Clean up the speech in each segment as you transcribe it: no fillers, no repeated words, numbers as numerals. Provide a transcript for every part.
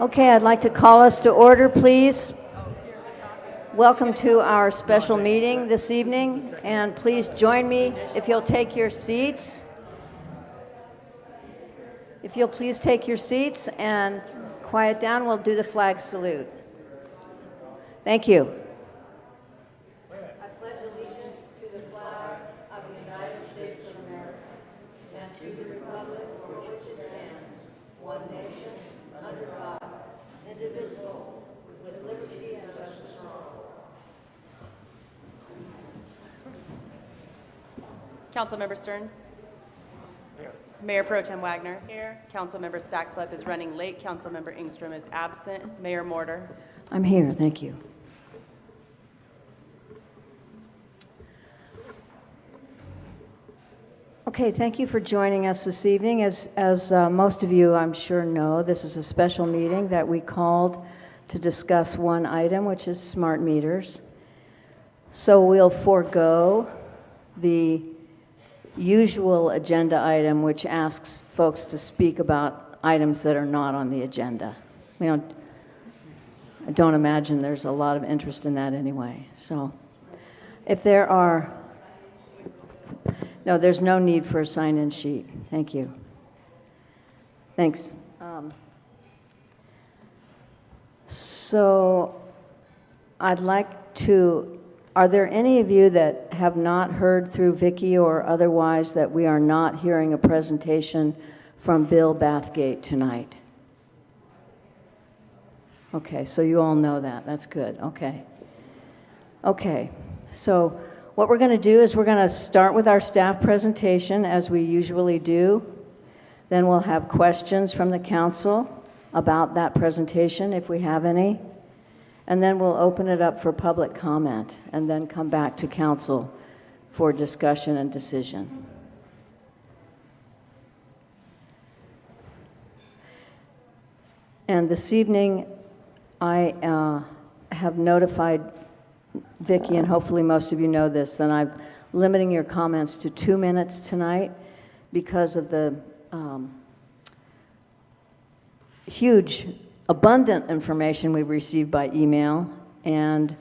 Okay, I'd like to call us to order, please. Welcome to our special meeting this evening, and please join me if you'll take your seats. If you'll please take your seats and quiet down, we'll do the flag salute. Thank you. I pledge allegiance to the flag of the United States of America and to the republic for which it stands, one nation, under God, indivisible, with liberty and justice for all. Councilmember Stearns? Here. Mayor Pro Tem Wagner? Here. Councilmember Stackflip is running late. Councilmember Ingstrom is absent. Mayor Mortar? I'm here, thank you. Okay, thank you for joining us this evening. As most of you, I'm sure, know, this is a special meeting that we called to discuss one item, which is smart meters. So we'll forego the usual agenda item, which asks folks to speak about items that are not on the agenda. I don't imagine there's a lot of interest in that anyway. So if there are... No, there's no need for a sign-in sheet. Thank you. Thanks. So I'd like to, are there any of you that have not heard through Vicki or otherwise that we are not hearing a presentation from Bill Bathgate tonight? Okay, so you all know that. That's good. Okay. Okay, so what we're going to do is we're going to start with our staff presentation, as we usually do. Then we'll have questions from the council about that presentation, if we have any. And then we'll open it up for public comment, and then come back to council for discussion and decision. And this evening, I have notified Vicki, and hopefully most of you know this, that I'm limiting your comments to 2 minutes tonight because of the huge, abundant information we've received by email and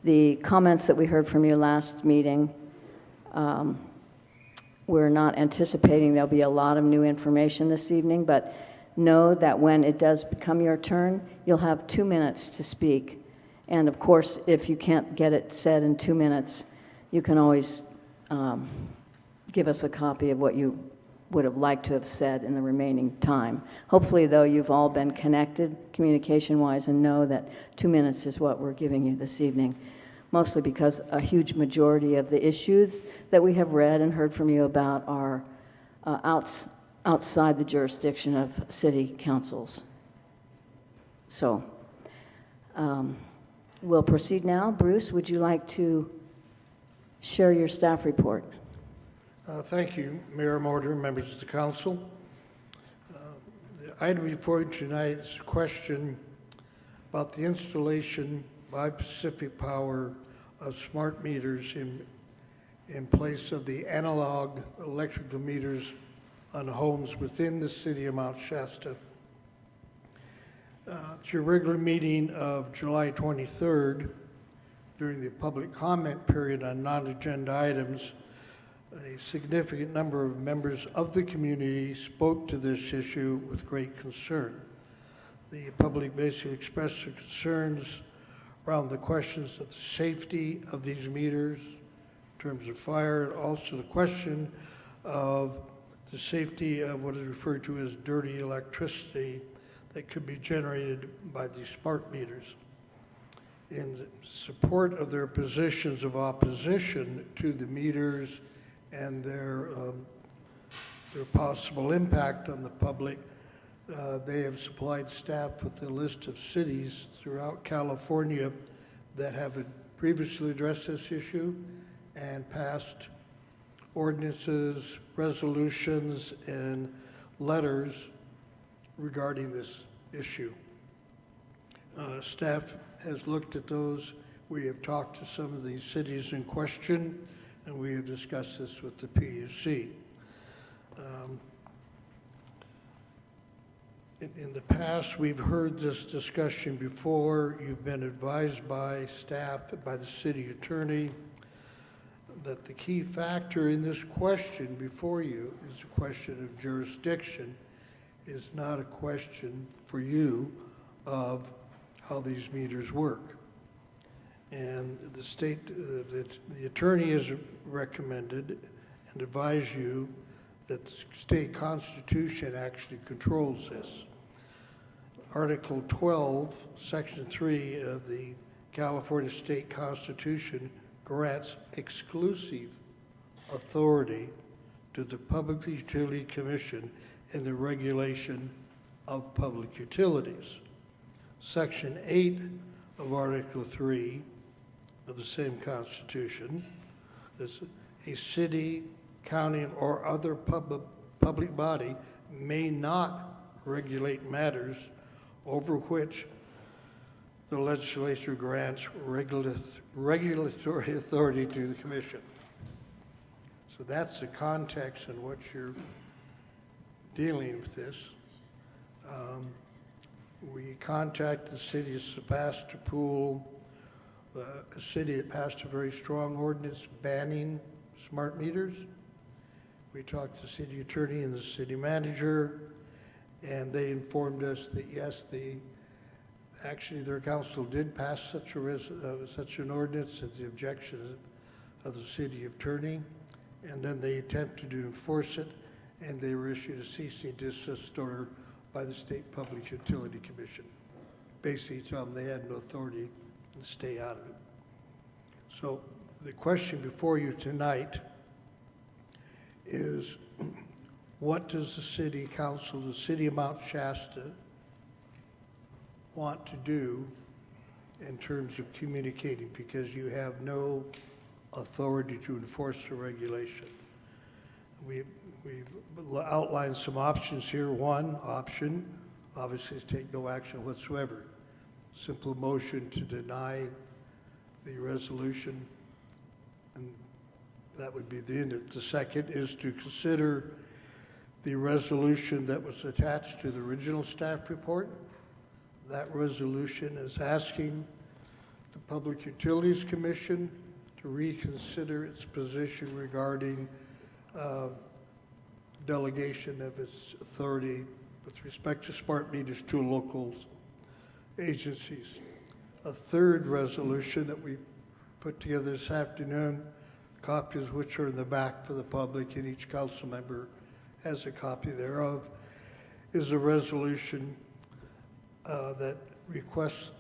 the comments that we heard from you last meeting. We're not anticipating there'll be a lot of new information this evening, but know that when it does become your turn, you'll have 2 minutes to speak. And of course, if you can't get it said in 2 minutes, you can always give us a copy of what you would have liked to have said in the remaining time. Hopefully, though, you've all been connected communication-wise and know that 2 minutes is what we're giving you this evening, mostly because a huge majority of the issues that we have read and heard from you about are outside the jurisdiction of city councils. So, we'll proceed now. Bruce, would you like to share your staff report? Thank you, Mayor Mortar, members of the council. The item before you tonight is a question about the installation by Pacific Power of smart meters in place of the analog electrical meters on homes within the city of Mount Shasta. At your regular meeting of July 23rd, during the public comment period on non-agenda items, a significant number of members of the community spoke to this issue with great concern. The public basically expressed their concerns around the questions of the safety of these meters in terms of fire, and also the question of the safety of what is referred to as dirty electricity that could be generated by these smart meters. In support of their positions of opposition to the meters and their possible impact on the public, they have supplied staff with a list of cities throughout California that have previously addressed this issue and passed ordinances, resolutions, and letters regarding this issue. Staff has looked at those. We have talked to some of these cities in question, and we have discussed this with the PUC. In the past, we've heard this discussion before. You've been advised by staff, by the city attorney, that the key factor in this question before you is a question of jurisdiction, is not a question for you of how these meters work. And the state, the attorney has recommended and advised you that the state constitution actually controls this. Article 12, Section 3 of the California State Constitution grants exclusive authority to the Public Utility Commission in the regulation of public utilities. Section 8 of Article 3 of the same Constitution is a city, county, or other public body may not regulate matters over which the legislature grants regulatory authority to the commission. So that's the context in which you're dealing with this. We contacted the city of Sebastopol, a city that passed a very strong ordinance banning smart meters. We talked to the city attorney and the city manager, and they informed us that yes, actually their council did pass such an ordinance at the objection of the city attorney, and then they attempted to enforce it, and they were issued a cease and desist order by the State Public Utility Commission, basically telling them they had no authority and stay out of it. So the question before you tonight is, what does the city council, the city of Mount Shasta, want to do in terms of communicating? Because you have no authority to enforce the regulation. We've outlined some options here. One option, obviously, is take no action whatsoever. Simple motion to deny the resolution, and that would be the end of it. The second is to consider the resolution that was attached to the original staff report. That resolution is asking the Public Utilities Commission to reconsider its position regarding delegation of its authority with respect to smart meters to local agencies. A third resolution that we put together this afternoon, copies which are in the back for the public, and each council member has a copy thereof, is a resolution that requests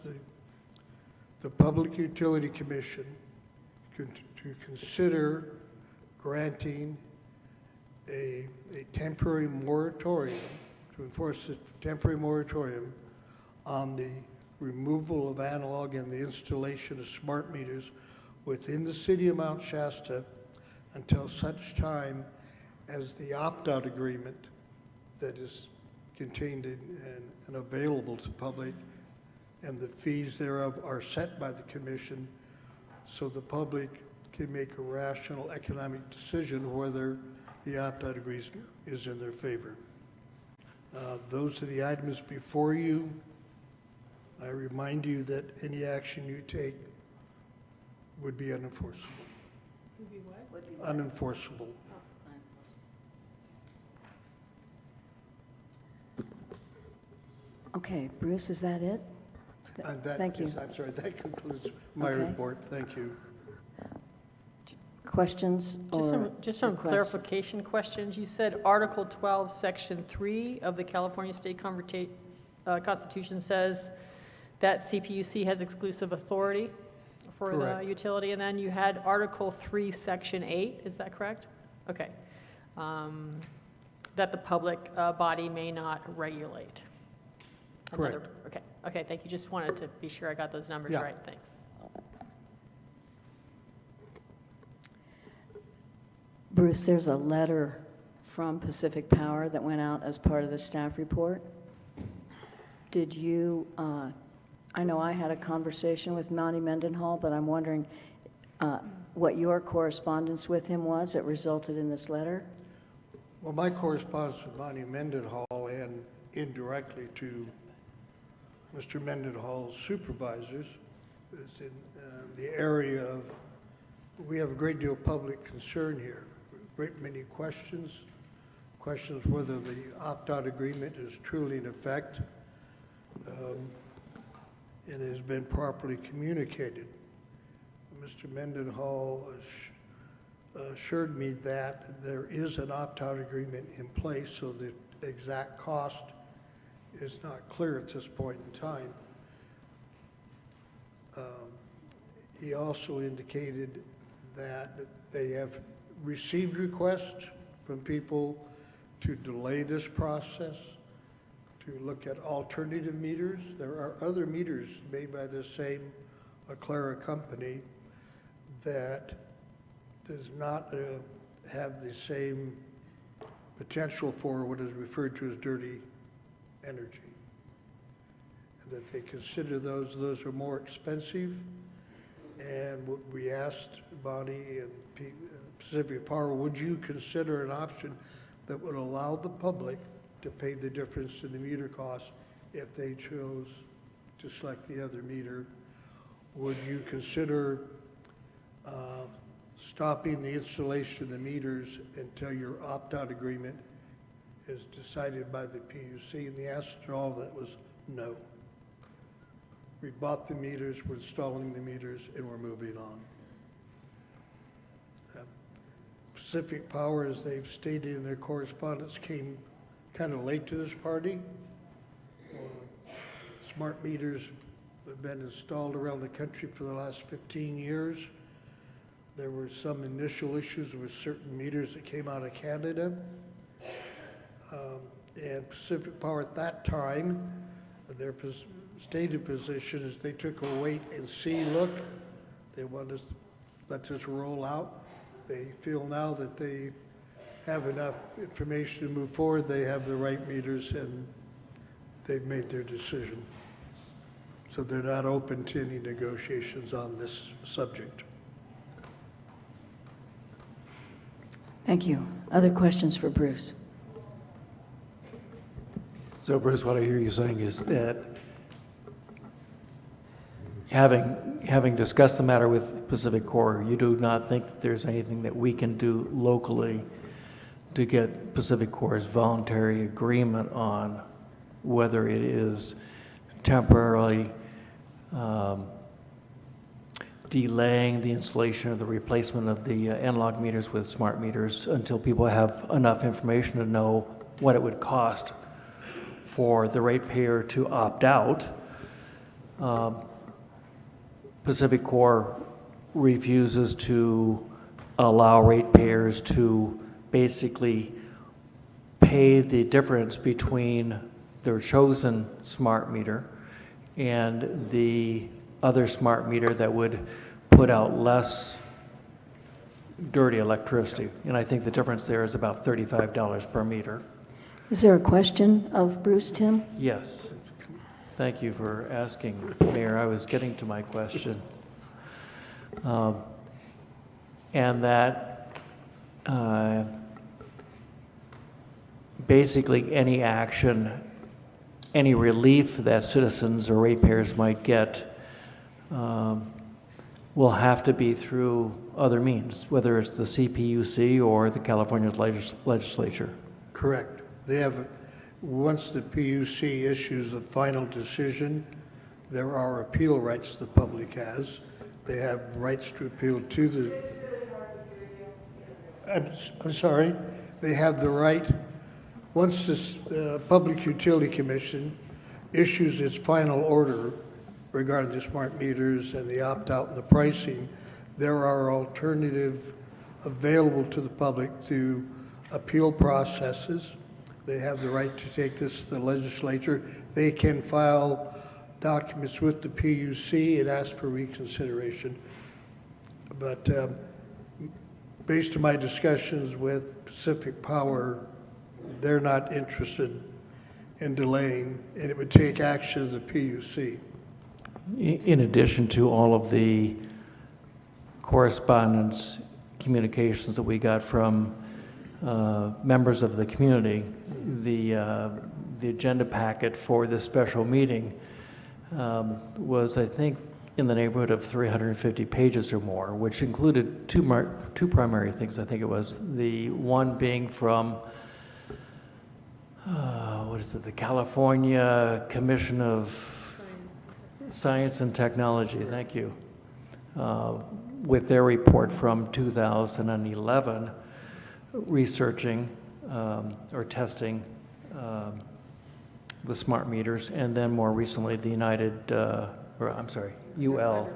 the Public Utility Commission to consider granting a temporary moratorium, to enforce a temporary moratorium on the removal of analog and the installation of smart meters within the city of Mount Shasta until such time as the opt-out agreement that is contained and available to the public and the fees thereof are set by the commission, so the public can make a rational economic decision whether the opt-out agreement is in their favor. Those are the items before you. I remind you that any action you take would be unenforceable. Would be what? Unenforceable. Okay, Bruce, is that it? Thank you. Yes, I'm sorry, that concludes my Okay. report. Thank you. Questions or Just some requests? clarification questions. You said Article 12, Section 3 of the California State Constitution says that CPUC has exclusive authority for the Correct. utility, and then you had Article 3, Section 8, is that correct? Okay. That the public body may not regulate. Correct. Okay, thank you. Just wanted to be sure I got those numbers Yeah. right. Thanks. Bruce, there's a letter from Pacific Power that went out as part of the staff report. Did you, I know I had a conversation with Monty Mendenhall, but I'm wondering what your correspondence with him was that resulted in this letter? Well, my correspondence with Bonnie Mendenhall and indirectly to Mr. Mendenhall's supervisors. It's in the area of, we have a great deal of public concern here, a great many questions whether the opt-out agreement is truly in effect and has been properly communicated. Mr. Mendenhall assured me that there is an opt-out agreement in place, so the exact cost is not clear at this point in time. He also indicated that they have received requests from people to delay this process, to look at alternative meters. There are other meters made by the same Aclara company that does not have the same potential for what is referred to as dirty energy. And that they consider those are more expensive. And what we asked Bonnie and Pacific Power, would you consider an option that would allow the public to pay the difference in the meter cost if they chose to select the other meter? Would you consider stopping the installation of the meters until your opt-out agreement is decided by the PUC? And the answer to all of that was no. We bought the meters, we're installing the meters, and we're moving on. Pacific Power, as they've stated in their correspondence, came kind of late to this party. Smart meters have been installed around the country for the last 15 years. There were some initial issues with certain meters that came out of Canada. And Pacific Power at that time, their stated position is they took a wait and see look. They wanted to let this roll out. They feel now that they have enough information to move forward. They have the right meters and they've made their decision. So they're not open to any negotiations on this subject. Thank you. Other questions for Bruce? So Bruce, what I hear you saying is that having discussed the matter with Pacific Core, you do not think that there's anything that we can do locally to get Pacific Core's voluntary agreement on whether it is temporarily delaying the installation or the replacement of the analog meters with smart meters until people have enough information to know what it would cost for the ratepayer to opt out. Pacific Core refuses to allow ratepayers to basically pay the difference between their chosen smart meter and the other smart meter that would put out less dirty electricity. And I think the difference there is about $35 per meter. Is there a question of Bruce, Tim? Yes. Thank you for asking, Mayor. I was getting to my question. And that basically any action, any relief that citizens or ratepayers might get will have to be through other means, whether it's the CPUC or the California legislature. Correct. They have, once the PUC issues the final decision, there are appeal rights the public has. They have rights to appeal to the, I'm sorry, they have the right, once this Public Utility Commission issues its final order regarding the smart meters and the opt-out and the pricing, there are alternative available to the public through appeal processes. They have the right to take this to the legislature. They can file documents with the PUC and ask for reconsideration. But based on my discussions with Pacific Power, they're not interested in delaying, and it would take action of the PUC. In addition to all of the correspondence, communications that we got from members of the community, the agenda packet for this special meeting was, I think, in the neighborhood of 350 pages or more, which included two primary things. I think it was the one being from the California Commission of Science and Technology, thank you, with their report from 2011, researching or testing the smart meters, and then more recently the UL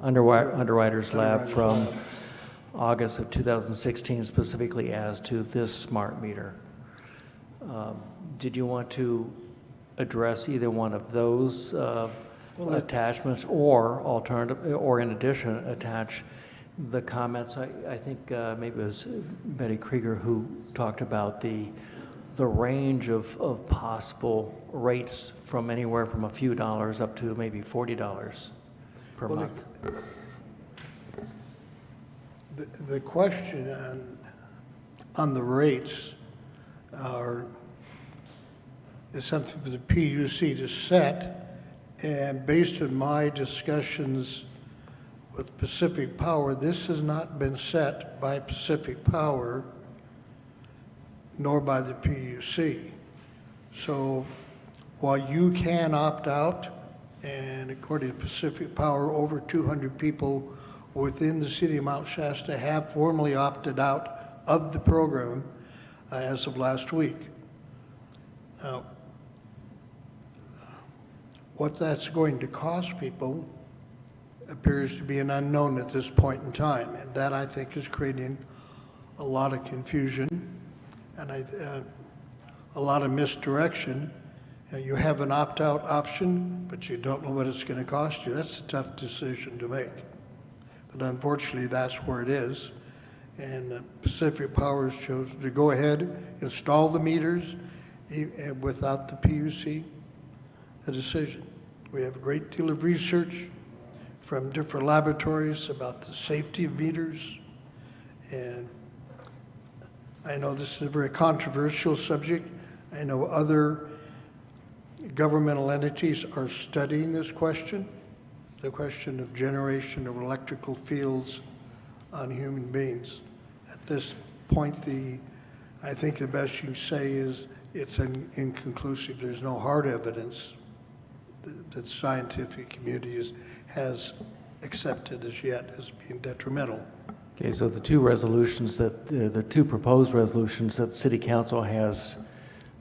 Underwriters Lab from August of 2016, specifically as to this smart meter. Did you want to address either one of those attachments, or in addition, attach the comments? I think maybe it was Betty Krieger who talked about the range of possible rates from anywhere from a few dollars up to maybe $40 per month. The question on the rates is something for the PUC to set, and based on my discussions with Pacific Power, this has not been set by Pacific Power nor by the PUC. So while you can opt out, and according to Pacific Power, over 200 people within the city of Mount Shasta have formally opted out of the program as of last week. Now, what that's going to cost people appears to be an unknown at this point in time, and that, I think, is creating a lot of confusion and a lot of misdirection. You have an opt-out option, but you don't know what it's going to cost you. That's a tough decision to make. But unfortunately, that's where it is. And Pacific Power has chosen to go ahead, install the meters without the PUC a decision. We have a great deal of research from different laboratories about the safety of meters. And I know this is a very controversial subject. I know other governmental entities are studying this question, the question of generation of electrical fields on human beings. At this point, I think the best you can say is it's inconclusive. There's no hard evidence that the scientific community has accepted as yet as being detrimental. Okay, so the two resolutions the two proposed resolutions that City Council has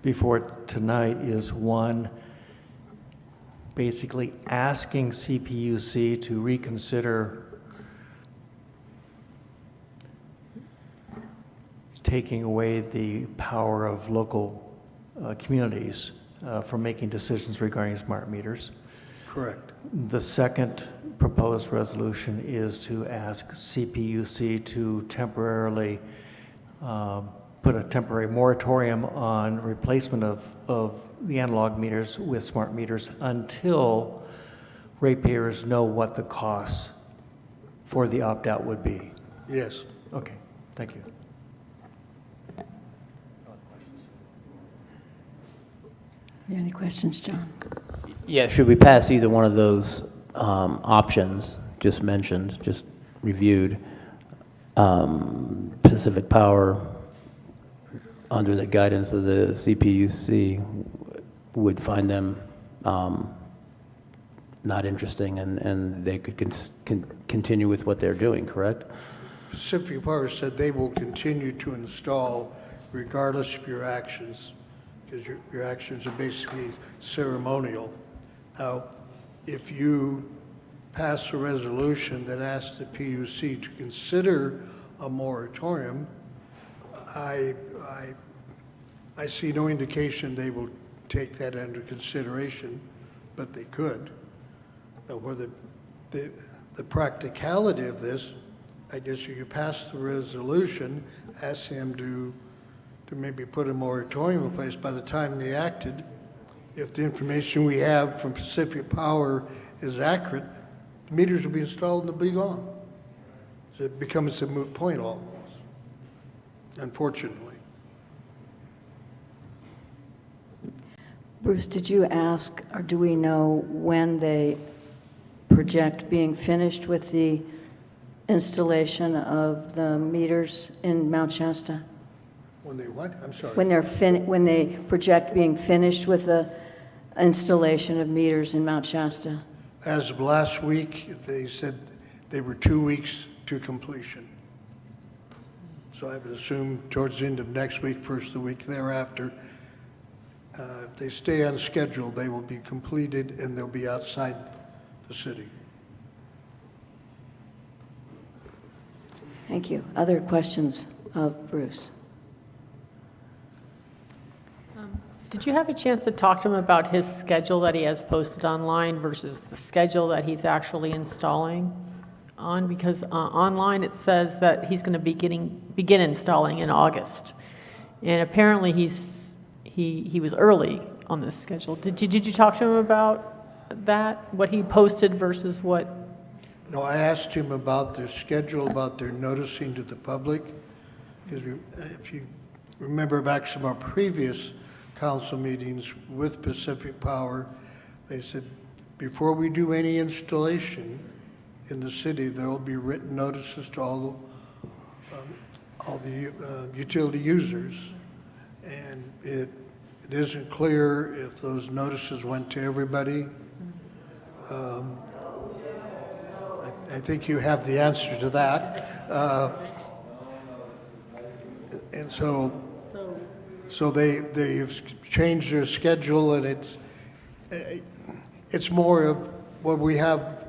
before it tonight is one, basically asking CPUC to reconsider taking away the power of local communities from making decisions regarding smart meters. Correct. The second proposed resolution is to ask CPUC to temporarily put a temporary moratorium on replacement of the analog meters with smart meters until ratepayers know what the costs for the opt-out would be. Yes. Okay, thank you. Any questions, John? Yeah, should we pass either one of those options just mentioned, just reviewed? Pacific Power, under the guidance of the CPUC, would find them not interesting, and they could continue with what they're doing, correct? Pacific Power said they will continue to install regardless of your actions, because your actions are basically ceremonial. Now, if you pass a resolution that asks the PUC to consider a moratorium, I see no indication they will take that under consideration, but they could. Now, whether the practicality of this, I guess you could pass the resolution, ask them to maybe put a moratorium in place. By the time they acted, if the information we have from Pacific Power is accurate, the meters will be installed and they'll be gone. So it becomes a moot point almost, unfortunately. Bruce, did you ask, or do we know when they project being finished with the installation of the meters in Mount Shasta? When they what? I'm sorry. When they project being finished with the installation of meters in Mount Shasta? As of last week, they said they were 2 weeks to completion. So I would assume towards the end of next week, first the week thereafter, if they stay on schedule, they will be completed and they'll be outside the city. Thank you. Other questions of Bruce? Did you have a chance to talk to him about his schedule that he has posted online versus the schedule that he's actually installing on? Because online it says that he's going to begin installing in August. And apparently he was early on this schedule. Did you talk to him about that? What he posted versus what? No, I asked him about their schedule, about their noticing to the public, because if you remember back some of our previous council meetings with Pacific Power, they said, before we do any installation in the city, there will be written notices to all the utility users. And it isn't clear if those notices went to everybody. I think you have the answer to that. And so they've changed their schedule, and it's more of what we have.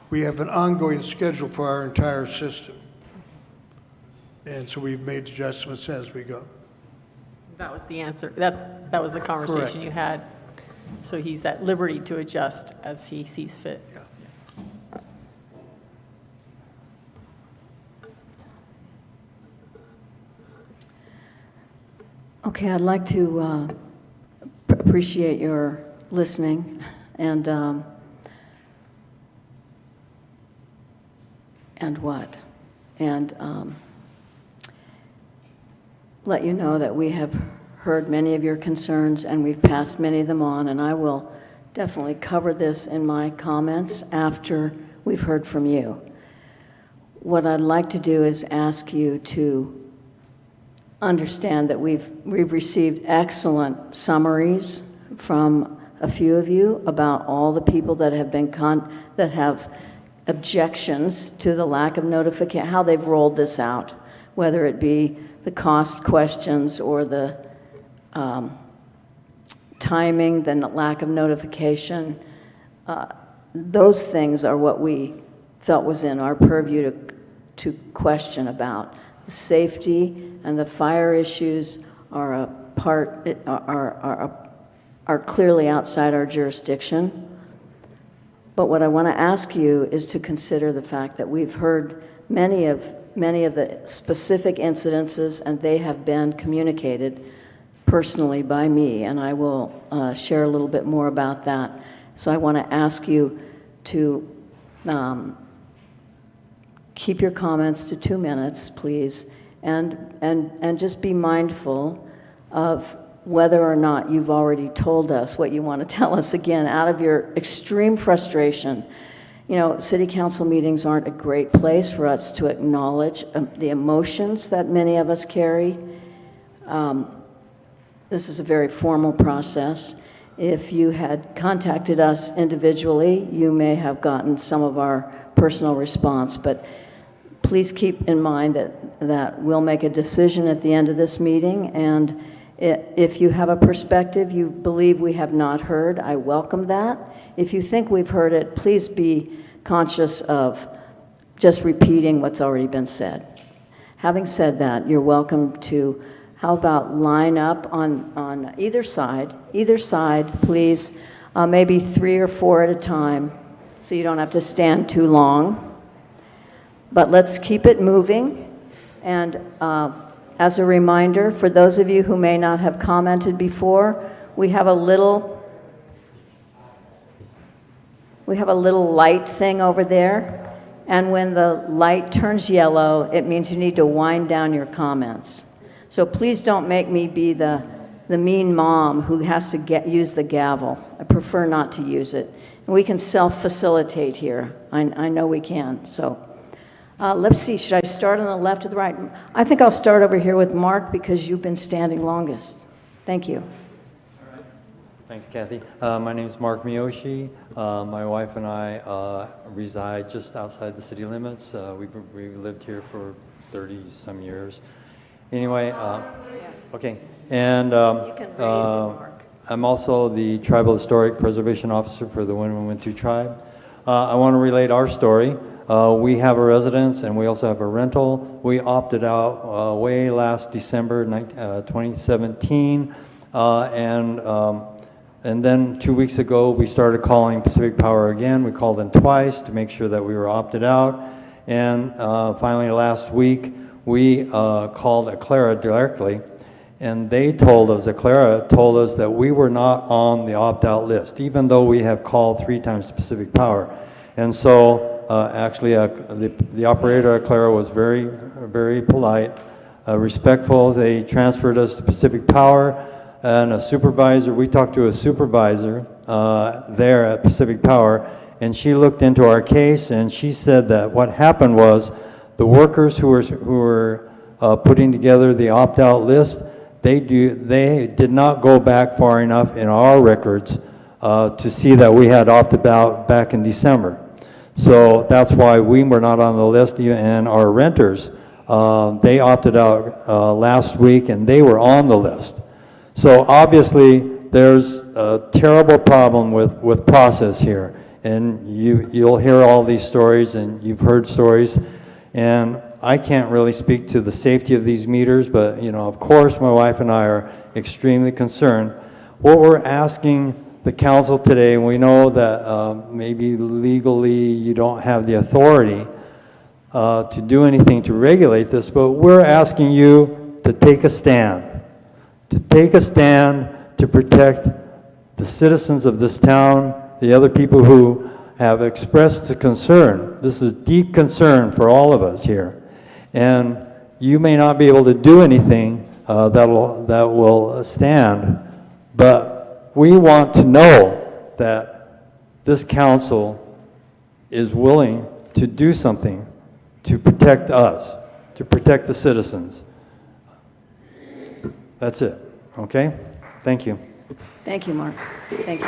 We have an ongoing schedule for our entire system, and so we've made adjustments as we go. That was the answer. That was the conversation Correct. you had. So he's at liberty to adjust as he sees fit. Yeah. Okay, I'd like to appreciate your listening and what? And let you know that we have heard many of your concerns and we've passed many of them on, and I will definitely cover this in my comments after we've heard from you. What I'd like to do is ask you to understand that we've received excellent summaries from a few of you about all the people that have been that have objections to the lack of notification, how they've rolled this out, whether it be the cost questions or the timing, then the lack of notification. Those things are what we felt was in our purview to question about. The safety and the fire issues are are clearly outside our jurisdiction. But what I want to ask you is to consider the fact that we've heard many of the specific incidences, and they have been communicated personally by me, and I will share a little bit more about that. So I want to ask you to keep your comments to 2 minutes, please, and just be mindful of whether or not you've already told us what you want to tell us again out of your extreme frustration. You know, city council meetings aren't a great place for us to acknowledge the emotions that many of us carry. This is a very formal process. If you had contacted us individually, you may have gotten some of our personal response, but please keep in mind that we'll make a decision at the end of this meeting, and if you have a perspective you believe we have not heard, I welcome that. If you think we've heard it, please be conscious of just repeating what's already been said. Having said that, you're welcome to, how about line up on either side, please, maybe 3 or 4 at a time, so you don't have to stand too long. But let's keep it moving. And as a reminder, for those of you who may not have commented before, we have a little light thing over there, and when the light turns yellow, it means you need to wind down your comments. So please don't make me be the the mean mom who has to use the gavel. I prefer not to use it. And we can self-facilitate here. I know we can. So let's see, should I start on the left or the right? I think I'll start over here with Mark because you've been standing longest. Thank you. Thanks, Kathy. My name is Mark Miyoshi. My wife and I reside just outside the city limits. We've lived here for 30-some years. Anyway, okay. And You can raise it, Mark. I'm also the Tribal Historic Preservation Officer for the Wintu tribe. I want to relate our story. We have a residence and we also have a rental. We opted out way last December 2017. And then 2 weeks ago, we started calling Pacific Power again. We called them twice to make sure that we were opted out. And finally, last week, we called Aclara directly. And they told us, Aclara told us that we were not on the opt-out list, even though we have called 3 times to Pacific Power. And so actually, the operator, Aclara, was very, very polite, respectful. They transferred us to Pacific Power. And a supervisor, we talked to a supervisor there at Pacific Power, and she looked into our case, and she said that what happened was the workers who were putting together the opt-out list, they did not go back far enough in our records to see that we had opted out back in December. So that's why we were not on the list, and our renters, they opted out last week, and they were on the list. So obviously, there's a terrible problem with process here, and you'll hear all these stories, and you've heard stories, and I can't really speak to the safety of these meters, but of course, my wife and I are extremely concerned. What we're asking the council today, and we know that maybe legally you don't have the authority to do anything to regulate this, but we're asking you to take a stand. To take a stand to protect the citizens of this town, the other people who have expressed the concern. This is deep concern for all of us here. And you may not be able to do anything that will stand, but we want to know that this council is willing to do something to protect us, to protect the citizens. That's it, okay? Thank you. Thank you, Mark. Thank you.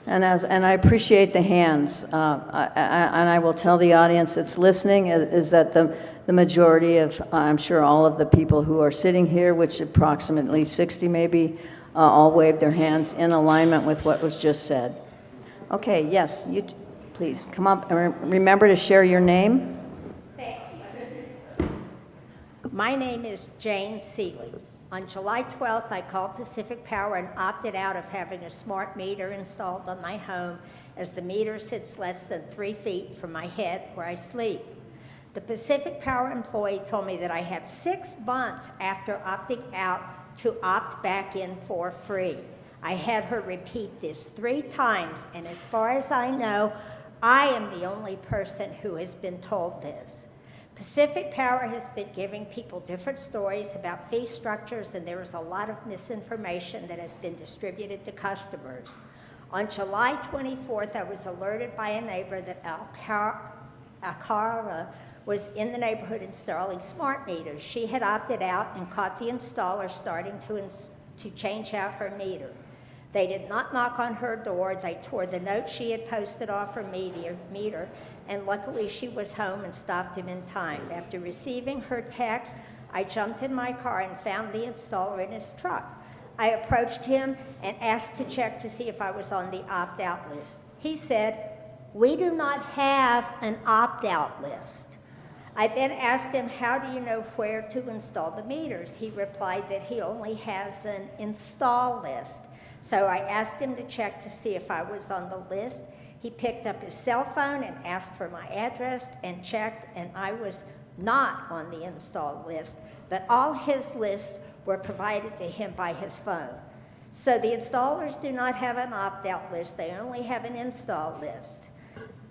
And I appreciate the hands. And I will tell the audience that's listening is that the majority of, I'm sure all of the people who are sitting here, which approximately 60 maybe, all waved their hands in alignment with what was just said. Okay, yes, please come up and remember to share your name. My name is Jane Seeley. On July 12th, I called Pacific Power and opted out of having a smart meter installed on my home as the meter sits less than 3 feet from my head where I sleep. The Pacific Power employee told me that I have 6 months after opting out to opt back in for free. I had her repeat this 3 times, and as far as I know, I am the only person who has been told this. Pacific Power has been giving people different stories about fee structures, and there is a lot of misinformation that has been distributed to customers. On July 24th, I was alerted by a neighbor that Aclara was in the neighborhood installing smart meters. She had opted out and caught the installer starting to change out her meter. They did not knock on her door. They tore the note she had posted off her meter, and luckily she was home and stopped him in time. After receiving her text, I jumped in my car and found the installer in his truck. I approached him and asked to check to see if I was on the opt-out list. He said, "We do not have an opt-out list." I then asked him, "How do you know where to install the meters?" He replied that he only has an install list. So I asked him to check to see if I was on the list. He picked up his cell phone and asked for my address and checked, and I was not on the install list, but all his lists were provided to him by his phone. So the installers do not have an opt-out list. They only have an install list.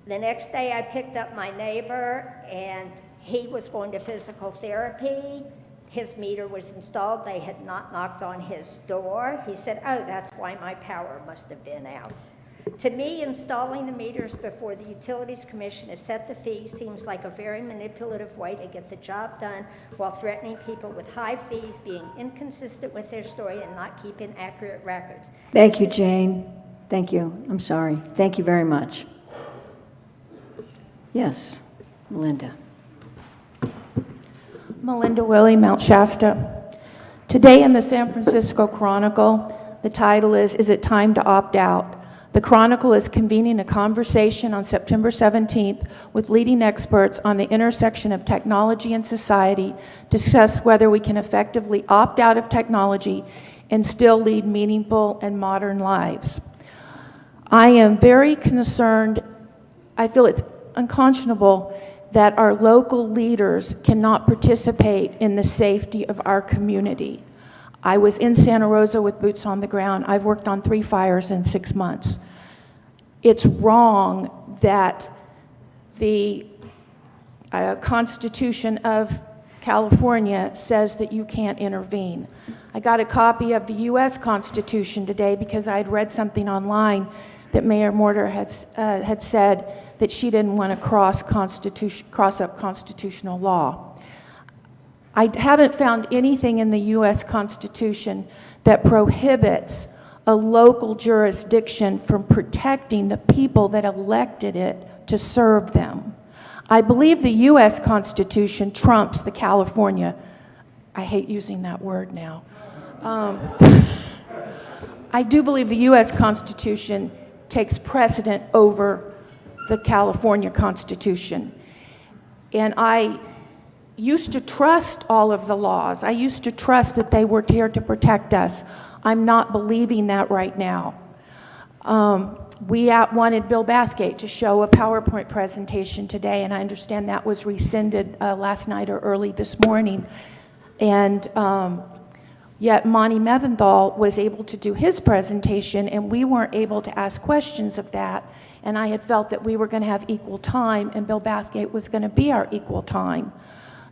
The next day I picked up my neighbor, and he was going to physical therapy. his meter was installed. They had not knocked on his door. He said, oh, that's why my power must have been out. To me, installing the meters before the Utilities Commission has set the fee seems like a very manipulative way to get the job done while threatening people with high fees, being inconsistent with their story, and not keeping accurate records. Thank you, Jane. Thank you. I'm sorry. Thank you very much. Yes, Melinda. Melinda Willie, Mount Shasta. Today in the San Francisco Chronicle, the title is it Time to Opt Out? The Chronicle is convening a conversation on September 17th with leading experts on the intersection of technology and society to discuss whether we can effectively opt out of technology and still lead meaningful and modern lives. I am very concerned. I feel it's unconscionable that our local leaders cannot participate in the safety of our community. I was in Santa Rosa with boots on the ground. I've worked on 3 fires in 6 months. It's wrong that the Constitution of California says that you can't intervene. I got a copy of the U.S. Constitution today because I had read something online that Mayor Mortar had said that she didn't want to cross up constitutional law. I haven't found anything in the U.S. Constitution that prohibits a local jurisdiction from protecting the people that elected it to serve them. I believe the U.S. Constitution trumps the California, I hate using that word now. I do believe the U.S. Constitution takes precedent over the California Constitution. And I used to trust all of the laws. I used to trust that they were here to protect us. I'm not believing that right now. We wanted Bill Bathgate to show a PowerPoint presentation today, and I understand that was rescinded last night or early this morning. And yet Monty Meventhal was able to do his presentation, and we weren't able to ask questions of that. And I had felt that we were going to have equal time, and Bill Bathgate was going to be our equal time.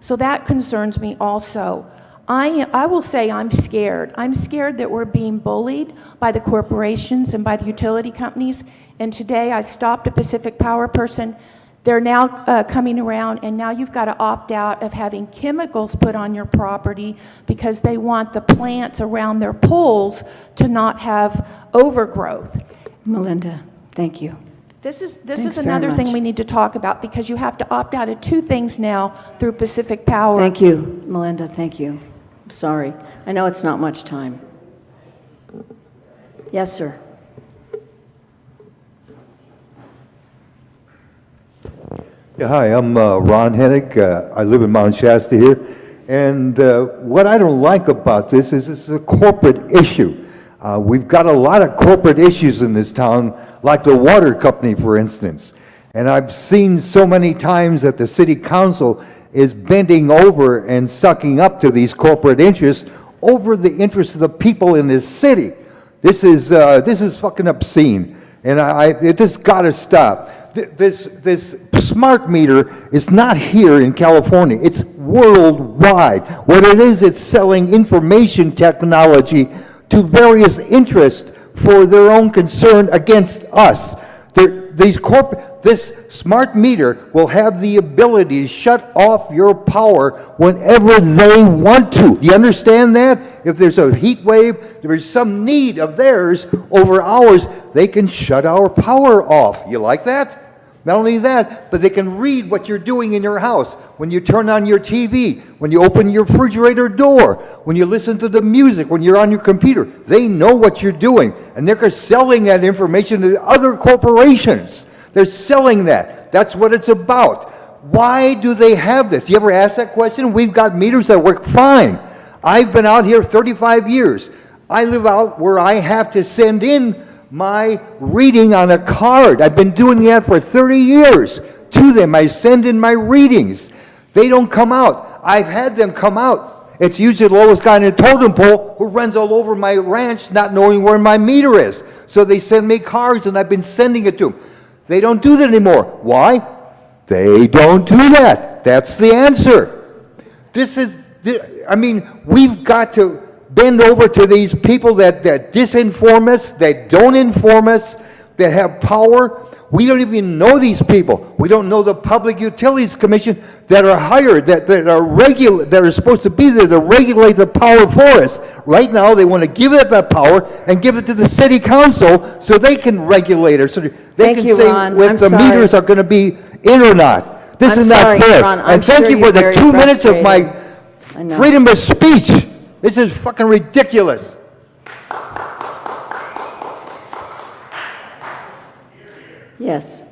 So that concerns me also. I will say I'm scared. I'm scared that we're being bullied by the corporations and by the utility companies. And today I stopped a Pacific Power person. They're now coming around, and now you've got to opt out of having chemicals put on your property because they want the plants around their poles to not have overgrowth. Melinda, thank you. This is Thanks another very thing much. we need to talk about because you have to opt out of 2 things now through Pacific Power. Thank you, Melinda, thank you. Sorry. I know it's not much time. Yes, sir. Yeah, hi, I'm Ron Hennick. I live in Mount Shasta here. And what I don't like about this is a corporate issue. We've got a lot of corporate issues in this town, like the water company, for instance. And I've seen so many times that the city council is bending over and sucking up to these corporate interests over the interests of the people in this city. This is fucking obscene, and it just got to stop. This smart meter is not here in California. It's worldwide. What it is, it's selling information technology to various interests for their own concern against us. This smart meter will have the ability to shut off your power whenever they want to. Do you understand that? If there's a heat wave, there's some need of theirs over ours, they can shut our power off. You like that? Not only that, but they can read what you're doing in your house. When you turn on your TV, when you open your refrigerator door, when you listen to the music, when you're on your computer, they know what you're doing. And they're selling that information to other corporations. They're selling that. That's what it's about. Why do they have this? You ever ask that question? We've got meters that work fine. I've been out here 35 years. I live out where I have to send in my reading on a card. I've been doing that for 30 years to them. I send in my readings. They don't come out. I've had them come out. It's usually the lowest guy in the totem pole who runs all over my ranch not knowing where my meter is. So they send me cards and I've been sending it to them. They don't do that anymore. Why? They don't do that. That's the answer. This I mean, we've got to bend over to these people that disinform us, that don't inform us, that have power. We don't even know these people. We don't know the Public Utilities Commission that are hired, that are supposed to be there to regulate the power for us. Right now, they want to give it that power and give it to the city council so they can regulate it, so they Thank can you, say Ron. if I'm the sorry. meters are going to be in or not. This I'm is not sorry, fair. Ron. I'm And thank sure you you're for the very 2 minutes of my frustrated. I know. freedom of speech. This is fucking ridiculous. Yes.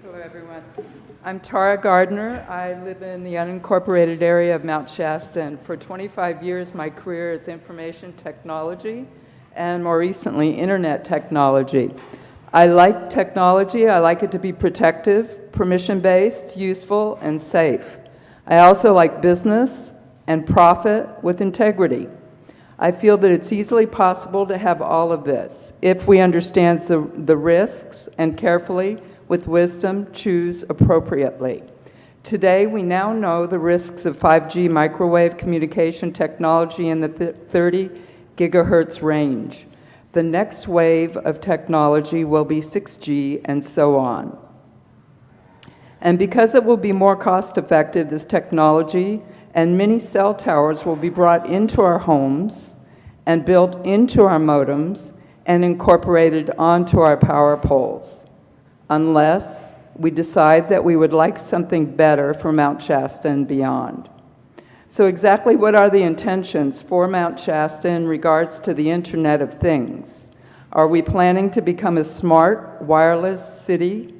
Hello, everyone. I'm Tara Gardner. I live in the unincorporated area of Mount Shasta, and for 25 years, my career is information technology, and more recently, internet technology. I like technology. I like it to be protective, permission-based, useful, and safe. I also like business and profit with integrity. I feel that it's easily possible to have all of this if we understand the risks and carefully, with wisdom, choose appropriately. Today, we now know the risks of 5G microwave communication technology in the 30 gigahertz range. The next wave of technology will be 6G and so on. And because it will be more cost-effective, this technology and many cell towers will be brought into our homes and built into our modems and incorporated onto our power poles, unless we decide that we would like something better for Mount Shasta and beyond. So exactly what are the intentions for Mount Shasta in regards to the Internet of Things? Are we planning to become a smart, wireless city?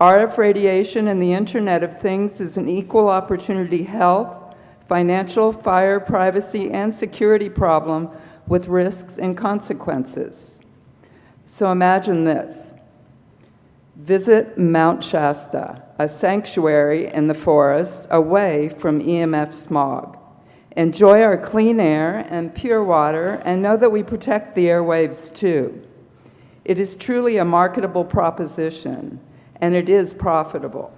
RF radiation and the Internet of Things is an equal opportunity health, financial, fire, privacy, and security problem with risks and consequences. So imagine this. Visit Mount Shasta, a sanctuary in the forest away from EMF smog. Enjoy our clean air and pure water, and know that we protect the airwaves too. It is truly a marketable proposition, and it is profitable.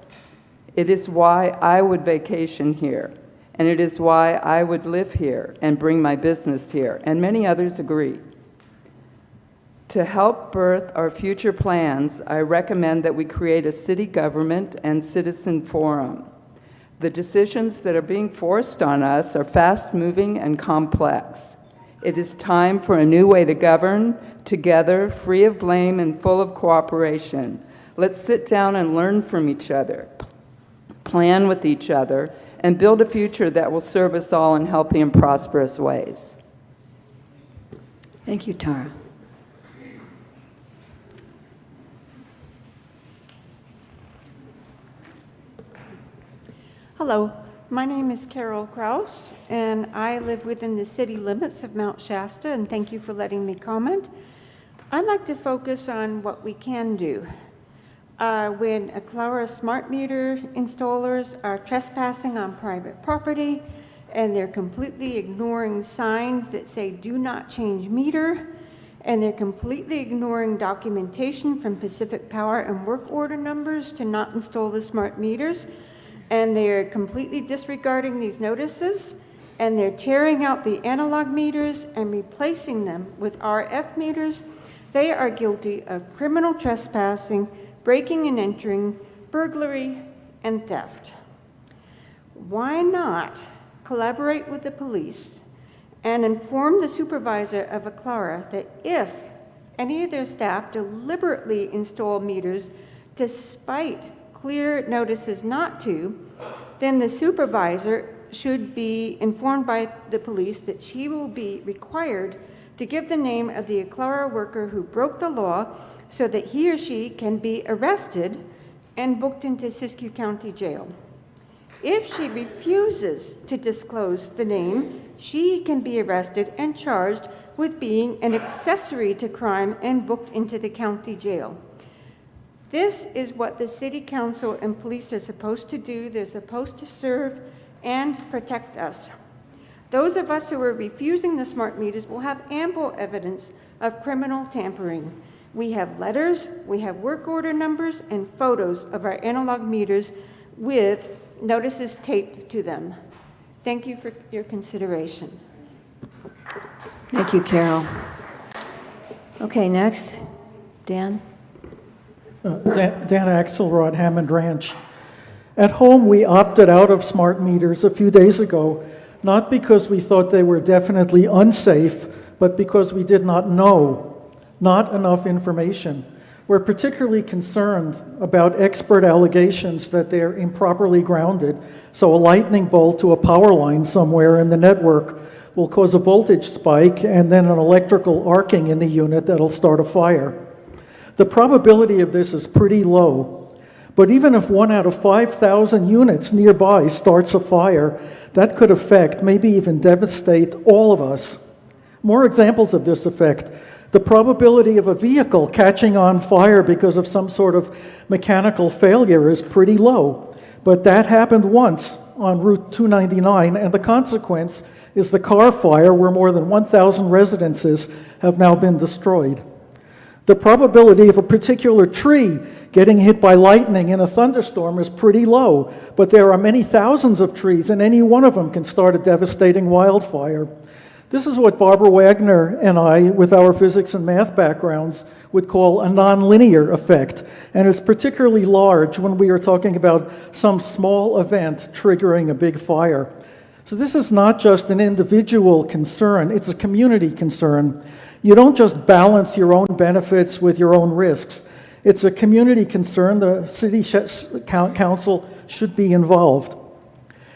It is why I would vacation here, and it is why I would live here and bring my business here, and many others agree. To help birth our future plans, I recommend that we create a city government and citizen forum. The decisions that are being forced on us are fast-moving and complex. It is time for a new way to govern, together, free of blame and full of cooperation. Let's sit down and learn from each other, plan with each other, and build a future that will serve us all in healthy and prosperous ways. Thank you, Tara. Hello, my name is Carol Kraus, and I live within the city limits of Mount Shasta, and thank you for letting me comment. I'd like to focus on what we can do. When Aclara smart meter installers are trespassing on private property, and they're completely ignoring signs that say do not change meter, and they're completely ignoring documentation from Pacific Power and work order numbers to not install the smart meters, and they're completely disregarding these notices, and they're tearing out the analog meters and replacing them with RF meters. They are guilty of criminal trespassing, breaking and entering, burglary, and theft. Why not collaborate with the police and inform the supervisor of Aclara that if any of their staff deliberately install meters despite clear notices not to, then the supervisor should be informed by the police that she will be required to give the name of the Aclara worker who broke the law so that he or she can be arrested and booked into Siskiyou County Jail. If she refuses to disclose the name, she can be arrested and charged with being an accessory to crime and booked into the county jail. This is what the city council and police are supposed to do. They're supposed to serve and protect us. Those of us who are refusing the smart meters will have ample evidence of criminal tampering. We have letters, we have work order numbers, and photos of our analog meters with notices taped to them. Thank you for your consideration. Thank you, Carol. Okay, next, Dan. Dan Axelrod, Hammond Ranch. At home, we opted out of smart meters a few days ago, not because we thought they were definitely unsafe, but because we did not know, not enough information. We're particularly concerned about expert allegations that they're improperly grounded, so a lightning bolt to a power line somewhere in the network will cause a voltage spike and then an electrical arcing in the unit that'll start a fire. The probability of this is pretty low, but even if 1 out of 5,000 units nearby starts a fire, that could affect, maybe even devastate all of us. More examples of this effect. The probability of a vehicle catching on fire because of some sort of mechanical failure is pretty low, but that happened once on Route 299, and the consequence is the car fire where more than 1,000 residences have now been destroyed. The probability of a particular tree getting hit by lightning in a thunderstorm is pretty low, but there are many thousands of trees, and any one of them can start a devastating wildfire. This is what Barbara Wagner and I, with our physics and math backgrounds, would call a nonlinear effect, and it's particularly large when we are talking about some small event triggering a big fire. So this is not just an individual concern, it's a community concern. You don't just balance your own benefits with your own risks. It's a community concern. The city council should be involved.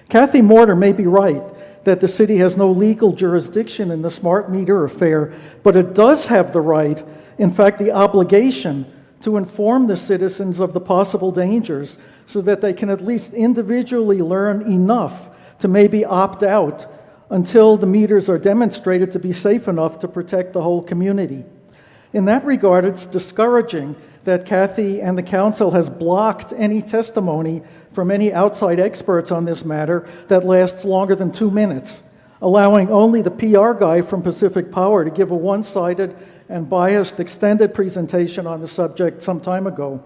Kathy Morter may be right that the city has no legal jurisdiction in the smart meter affair, but it does have the right, in fact the obligation, to inform the citizens of the possible dangers so that they can at least individually learn enough to maybe opt out until the meters are demonstrated to be safe enough to protect the whole community. In that regard, it's discouraging that Kathy and the council has blocked any testimony from any outside experts on this matter that lasts longer than 2 minutes, allowing only the PR guy from Pacific Power to give a one-sided and biased extended presentation on the subject some time ago.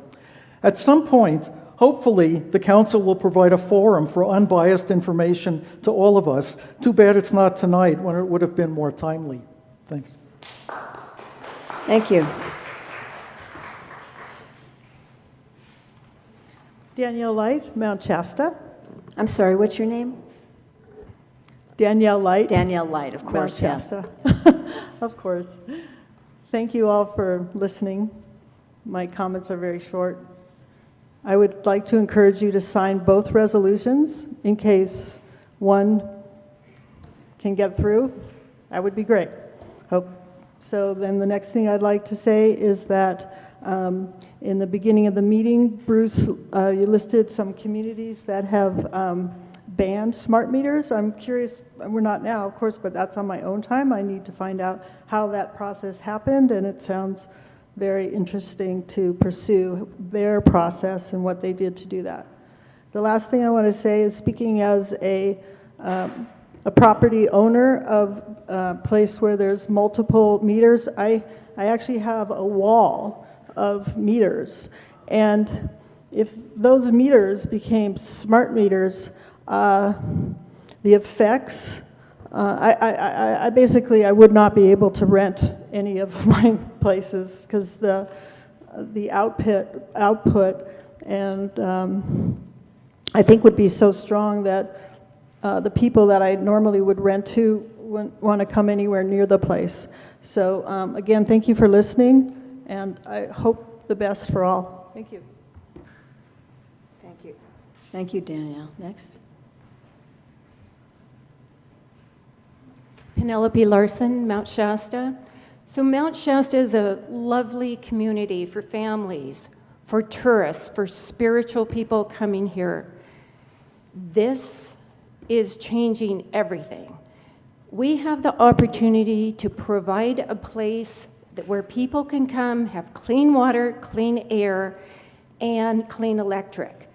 At some point, hopefully, the council will provide a forum for unbiased information to all of us. Too bad it's not tonight when it would have been more timely. Thanks. Thank you. Danielle Light, Mount Shasta. I'm sorry, what's your name? Danielle Light. Danielle Light, of course, Mount yes. Shasta. Of course. Thank you all for listening. My comments are very short. I would like to encourage you to sign both resolutions in case one can get through. That would be great. Hope. So then the next thing I'd like to say is that in the beginning of the meeting, Bruce, you listed some communities that have banned smart meters. I'm curious, we're not now, of course, but that's on my own time. I need to find out how that process happened, and it sounds very interesting to pursue their process and what they did to do that. The last thing I want to say is, speaking as a property owner of a place where there's multiple meters, I actually have a wall of meters, and if those meters became smart meters, the effects, I basically would not be able to rent any of my places because the output and I think would be so strong that the people that I normally would rent to wouldn't want to come anywhere near the place. So again, thank you for listening, and I hope the best for all. Thank you. Thank you. Thank you, Danielle. Next. Penelope Larson, Mount Shasta. So Mount Shasta is a lovely community for families, for tourists, for spiritual people coming here. This is changing everything. We have the opportunity to provide a place where people can come, have clean water, clean air, and clean electric.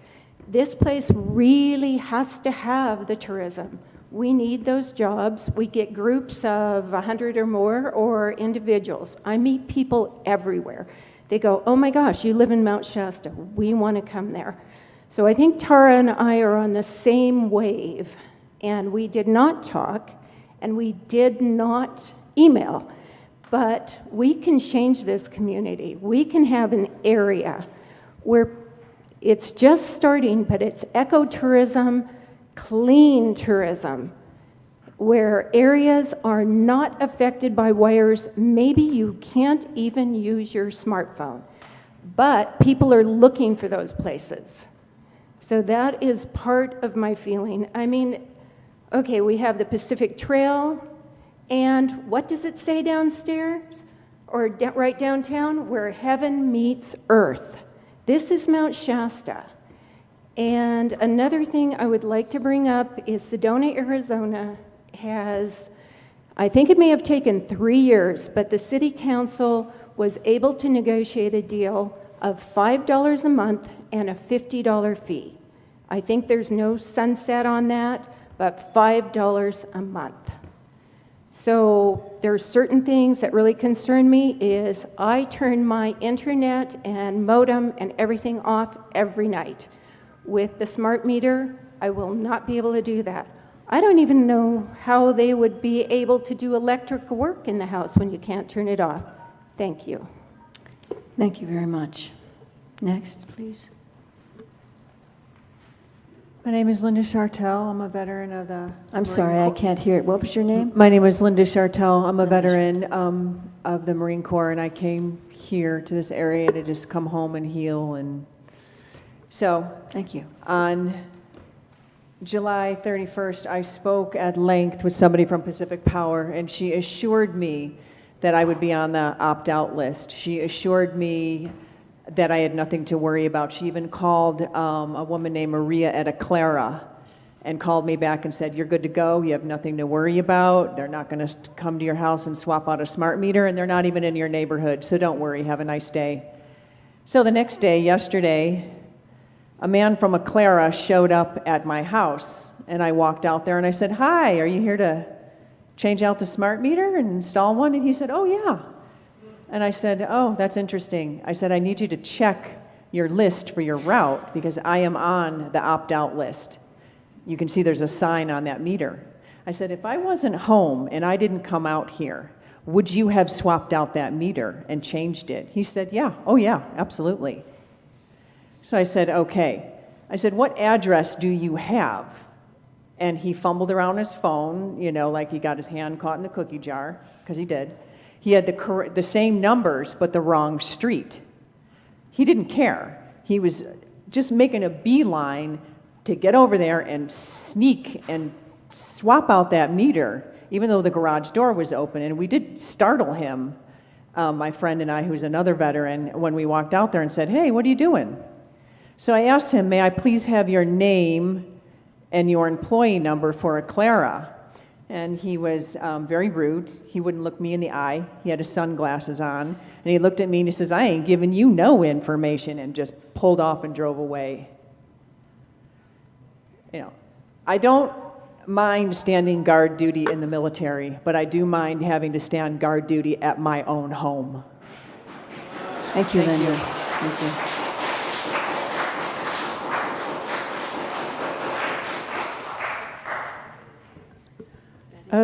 This place really has to have the tourism. We need those jobs. We get groups of 100 or more, or individuals. I meet people everywhere. They go, oh my gosh, you live in Mount Shasta. We want to come there. So I think Tara and I are on the same wave and we did not talk, and we did not email. But we can change this community. We can have an area where it's just starting, but it's ecotourism, clean tourism, where areas are not affected by wires. Maybe you can't even use your smartphone, but people are looking for those places. So that is part of my feeling. I mean, okay, we have the Pacific Trail, and what does it say downstairs? Or right downtown? Where heaven meets earth. This is Mount Shasta. And another thing I would like to bring up is Sedona, Arizona has, I think it may have taken 3 years, but the city council was able to negotiate a deal of $5 a month and a $50 fee. I think there's no sunset on that, but $5 a month. So there's certain things that really concern me is I turn my internet and modem and everything off every night. With the smart meter, I will not be able to do that. I don't even know how they would be able to do electric work in the house when you can't turn it off. Thank you. Thank you very much. Next, please. My name is Linda Chartel. I'm a veteran of the... I'm sorry, I can't hear it. What was your name? My name is Linda Chartel. I'm a veteran of the Marine Corps, and I came here to this area to just come home and heal. And so, thank you. On July 31st, I spoke at length with somebody from Pacific Power, and she assured me that I would be on the opt-out list. She assured me that I had nothing to worry about. She even called a woman named Maria at Aclara and called me back and said, you're good to go, you have nothing to worry about, they're not going to come to your house and swap out a smart meter, and they're not even in your neighborhood, so don't worry, have a nice day. So the next day, yesterday, a man from Aclara showed up at my house, and I walked out there and I said, hi, are you here to change out the smart meter and install one? And he said, oh yeah. And I said, oh, that's interesting. I said, I need you to check your list for your route because I am on the opt-out list. You can see there's a sign on that meter. I said, if I wasn't home and I didn't come out here, would you have swapped out that meter and changed it? He said, yeah. Oh yeah, absolutely. So I said, okay. I said, what address do you have? And he fumbled around his phone, you know, like he got his hand caught in the cookie jar, because he did. He had the same numbers, but the wrong street. He didn't care. He was just making a beeline to get over there and sneak and swap out that meter, even though the garage door was open. And we did startle him, my friend and I, who's another veteran, when we walked out there and said, hey, what are you doing? So I asked him, may I please have your name and your employee number for Aclara? And he was very rude. He wouldn't look me in the eye. He had his sunglasses on. And he looked at me and he says, I ain't giving you no information, and just pulled off and drove away. You know, I don't mind standing guard duty in the military, but I do mind having to stand guard duty at my own home. Thank you, Linda. Thank you.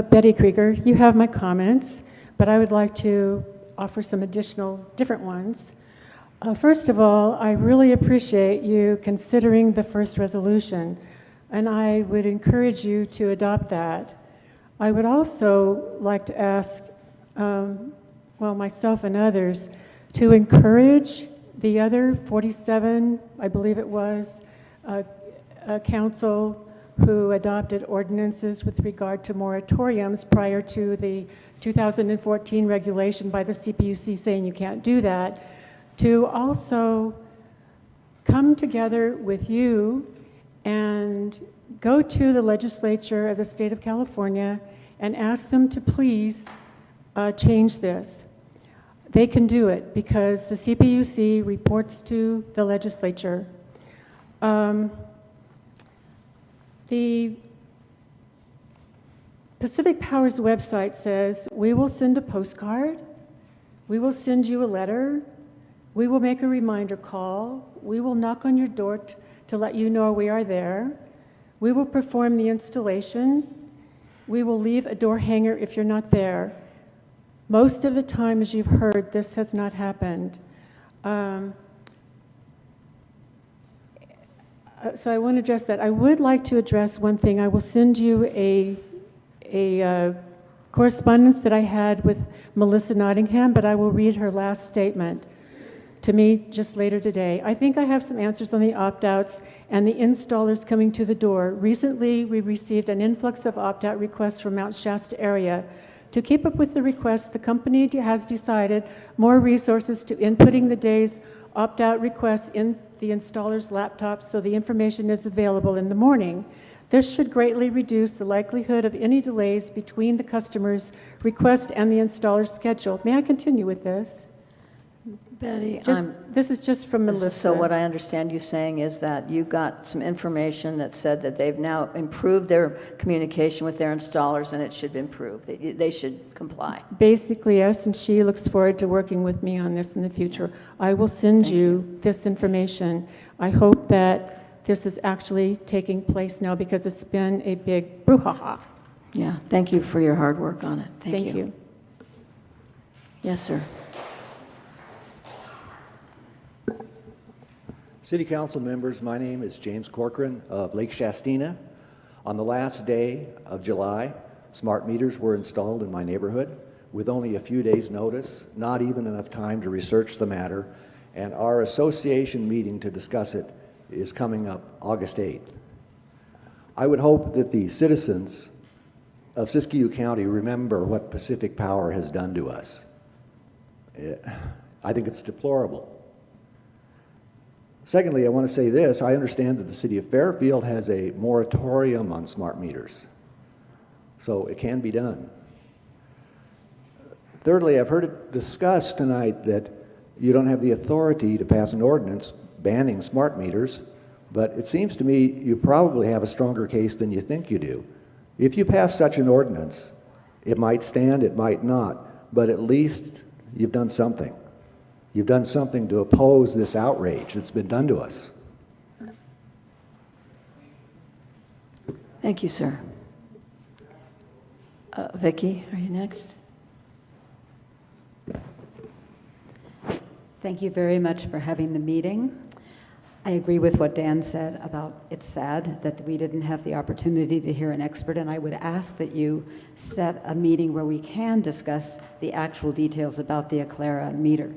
Betty Krieger, you have my comments, but I would like to offer some additional different ones. First of all, I really appreciate you considering the first resolution, and I would encourage you to adopt that. I would also like to ask, myself and others, to encourage the other 47, I believe it was, council who adopted ordinances with regard to moratoriums prior to the 2014 regulation by the CPUC saying you can't do that, to also come together with you and go to the legislature of the state of California and ask them to please change this. They can do it because the CPUC reports to the legislature. The Pacific Power's website says, we will send a postcard, we will send you a letter, we will make a reminder call, we will knock on your door to let you know we are there, We will perform the installation. We will leave a door hanger if you're not there. Most of the time, as you've heard, this has not happened. So I want to address that. I would like to address one thing. I will send you a correspondence that I had with Melissa Nottingham, but I will read her last statement to me just later today. I think I have some answers on the opt-outs and the installers coming to the door. Recently, we received an influx of opt-out requests from Mount Shasta area. To keep up with the requests, the company has decided more resources to inputting the day's opt-out requests in the installer's laptops so the information is available in the morning. This should greatly reduce the likelihood of any delays between the customer's request and the installer's schedule. May I continue with this? Betty, This is just from Melissa. so what I understand you saying is that you got some information that said that they've now improved their communication with their installers and it should be improved. They should comply. Basically, yes, and she looks forward to working with me on this in the future. I will send you this information. I hope that this is actually taking place now because it's been a big brouhaha. Yeah, thank you for your hard work on it. Thank you. Yes, sir. City Council members, my name is James Corcoran of Lake Shastina. On the last day of July, smart meters were installed in my neighborhood with only a few days' notice, not even enough time to research the matter, and our association meeting to discuss it is coming up August 8th. I would hope that the citizens of Siskiyou County remember what Pacific Power has done to us. I think it's deplorable. Secondly, I want to say this. I understand that the city of Fairfield has a moratorium on smart meters, so it can be done. Thirdly, I've heard it discussed tonight that you don't have the authority to pass an ordinance banning smart meters, but it seems to me you probably have a stronger case than you think you do. If you pass such an ordinance, it might stand, it might not, but at least you've done something. You've done something to oppose this outrage that's been done to us. Thank you, sir. Vicki, are you next? Thank you very much for having the meeting. I agree with what Dan said about it's sad that we didn't have the opportunity to hear an expert, and I would ask that you set a meeting where we can discuss the actual details about the Aclara meter.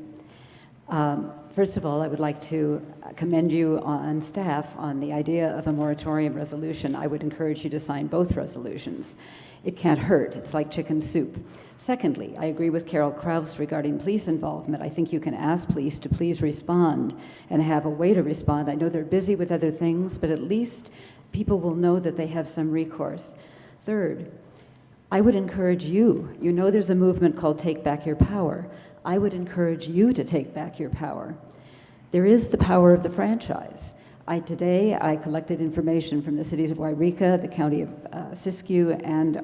First of all, I would like to commend you on staff on the idea of a moratorium resolution. I would encourage you to sign both resolutions. It can't hurt. It's like chicken soup. Secondly, I agree with Carol Kraus regarding police involvement. I think you can ask police to please respond and have a way to respond. I know they're busy with other things, but at least people will know that they have some recourse. Third, I would encourage you. You know there's a movement called Take Back Your Power. I would encourage you to take back your power. There is the power of the franchise. Today I collected information from the cities of Wairika, the county of Siskiyou, and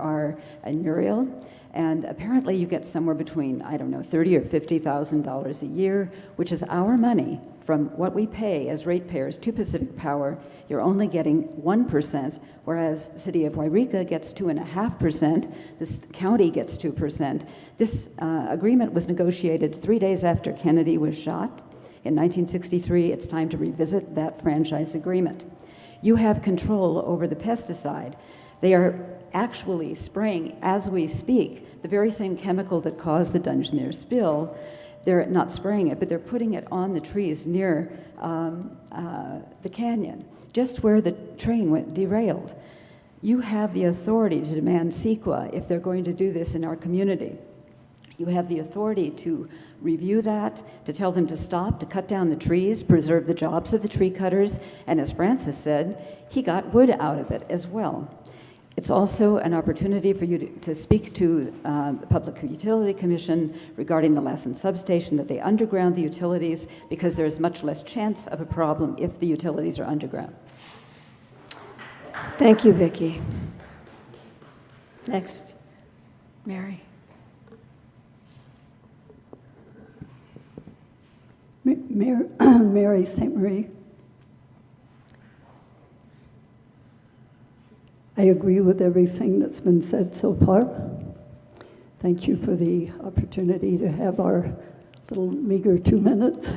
Muriel, and apparently you get somewhere between, I don't know, $30,000 or $50,000 a year, which is our money from what we pay as ratepayers to Pacific Power. You're only getting 1%, whereas the city of Wairika gets 2.5%, this county gets 2%. This agreement was negotiated 3 days after Kennedy was shot. In 1963, it's time to revisit that franchise agreement. You have control over the pesticide. They are actually spraying, as we speak, the very same chemical that caused the Dungeness spill. They're not spraying it, but they're putting it on the trees near the canyon, just where the train went derailed. You have the authority to demand CEQA if they're going to do this in our community. You have the authority to review that, to tell them to stop, to cut down the trees, preserve the jobs of the tree cutters, and as Francis said, he got wood out of it as well. It's also an opportunity for you to speak to the Public Utility Commission regarding the Lassen substation, that they underground the utilities because there's much less chance of a problem if the utilities are underground. Thank you, Vicki. Next, Mary. Mary St. Marie. I agree with everything that's been said so far. Thank you for the opportunity to have our little meager 2 minutes.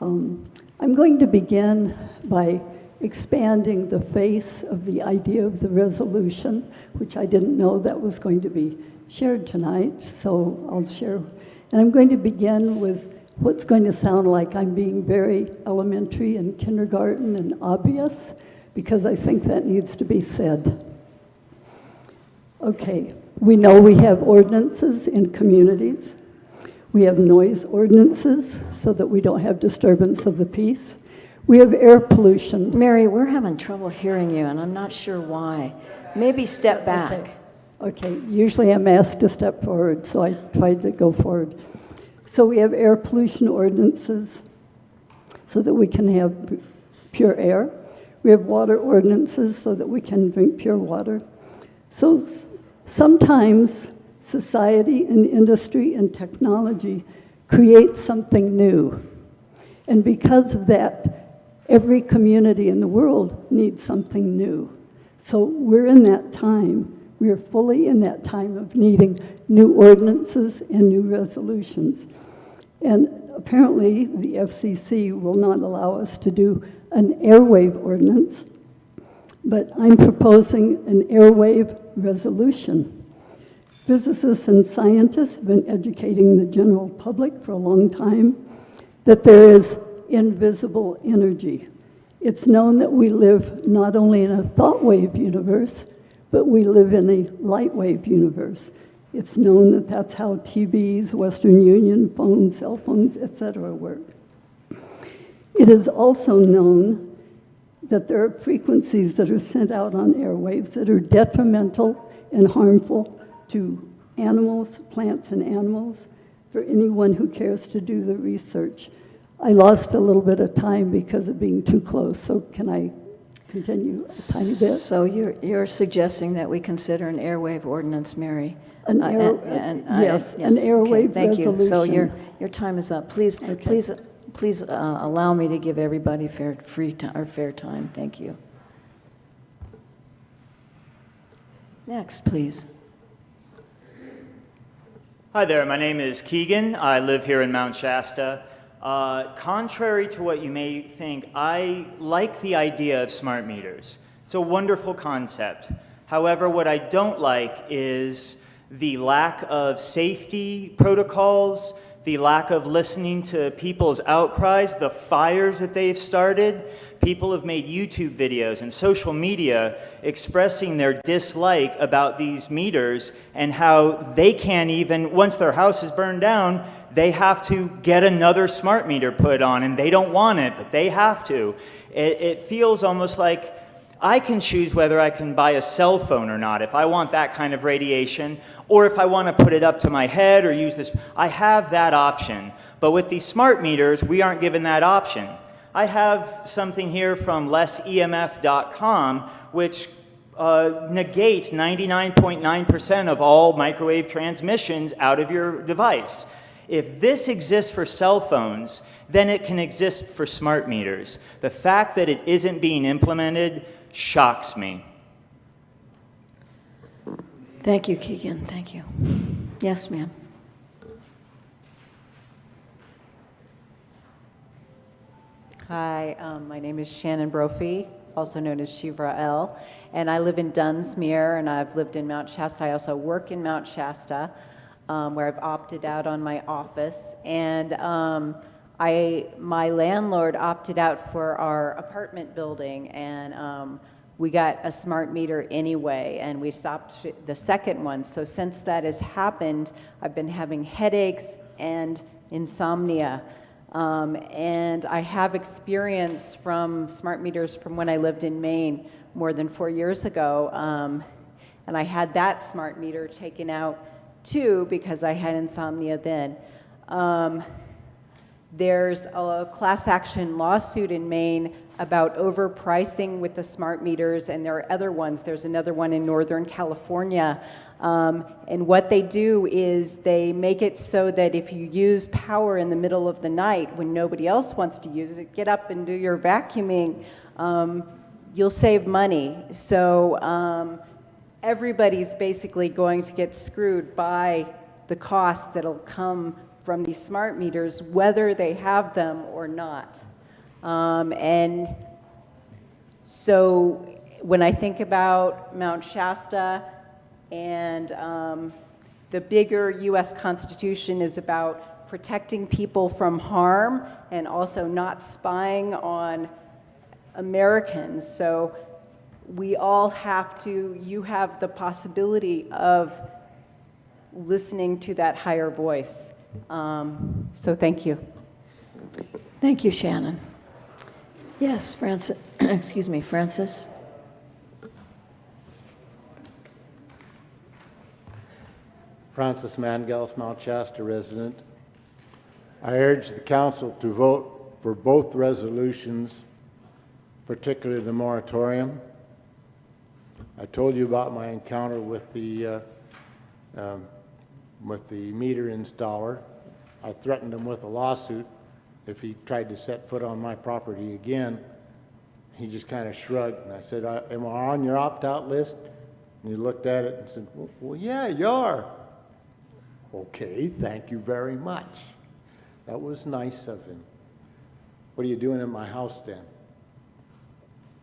I'm going to begin by expanding the face of the idea of the resolution, which I didn't know that was going to be shared tonight, so I'll share. And I'm going to begin with what's going to sound like I'm being very elementary and kindergarten and obvious, because I think that needs to be said. Okay, we know we have ordinances in communities. We have noise ordinances so that we don't have disturbance of the peace. We have air pollution. Mary, we're having trouble hearing you, and I'm not sure why. Maybe step back. Okay, usually I'm asked to step forward, so I tried to go forward. So we have air pollution ordinances so that we can have pure air. We have water ordinances so that we can drink pure water. So sometimes society and industry and technology create something new. And because of that, every community in the world needs something new. So we're in that time. We are fully in that time of needing new ordinances and new resolutions. And apparently, the FCC will not allow us to do an airwave ordinance, but I'm proposing an airwave resolution. Physicists and scientists have been educating the general public for a long time that there is invisible energy. It's known that we live not only in a thought wave universe, but we live in a light wave universe. It's known that that's how TVs, Western Union phones, cell phones, etc. work. It is also known that there are frequencies that are sent out on airwaves that are detrimental and harmful to animals, plants and animals, for anyone who cares to do the research. I lost a little bit of time because of being too close, so can I continue a tiny bit? So you're suggesting that we consider an airwave ordinance, Mary? An Yes, an airwave thank you. So resolution. your time is up. Please, please allow me to give everybody fair time. Thank you. Next, please. Hi there, my name is Keegan. I live here in Mount Shasta. Contrary to what you may think, I like the idea of smart meters. It's a wonderful concept. However, what I don't like is the lack of safety protocols, the lack of listening to people's outcries, the fires that they've started. People have made YouTube videos and social media expressing their dislike about these meters and how they can't even, once their house is burned down, they have to get another smart meter put on, and they don't want it, but they have to. It feels almost like I can choose whether I can buy a cell phone or not, if I want that kind of radiation, or if I want to put it up to my head or use this. I have that option. But with these smart meters, we aren't given that option. I have something here from lessemf.com, which negates 99.9% of all microwave transmissions out of your device. If this exists for cell phones, then it can exist for smart meters. The fact that it isn't being implemented shocks me. Thank you, Keegan. Thank you. Yes, ma'am. Hi, my name is Shannon Brophy, also known as Shivra L., and I live in Dunsmuir, and I've lived in Mount Shasta. I also work in Mount Shasta, where I've opted out on my office, and my landlord opted out for our apartment building, and we got a smart meter anyway, and we stopped the second one. So since that has happened, I've been having headaches and insomnia. And I have experience from smart meters from when I lived in Maine more than 4 years ago. And I had that smart meter taken out too because I had insomnia then. There's a class action lawsuit in Maine about overpricing with the smart meters, and there are other ones. There's another one in Northern California. And what they do is they make it so that if you use power in the middle of the night when nobody else wants to use it, get up and do your vacuuming, you'll save money. So everybody's basically going to get screwed by the cost that'll come from these smart meters, whether they have them or not. And so when I think about Mount Shasta and the bigger U.S. Constitution is about protecting people from harm and also not spying on Americans. So we all have to, you have the possibility of listening to that higher voice. So thank you. Thank you, Shannon. Yes, Francis, excuse me, Francis. Francis Mangels, Mount Shasta resident. I urge the council to vote for both resolutions, particularly the moratorium. I told you about my encounter with the meter installer. I threatened him with a lawsuit if he tried to set foot on my property again. He just kind of shrugged, and I said, am I on your opt-out list? And he looked at it and said, well, yeah, you are. Okay, thank you very much. That was nice of him. What are you doing in my house then?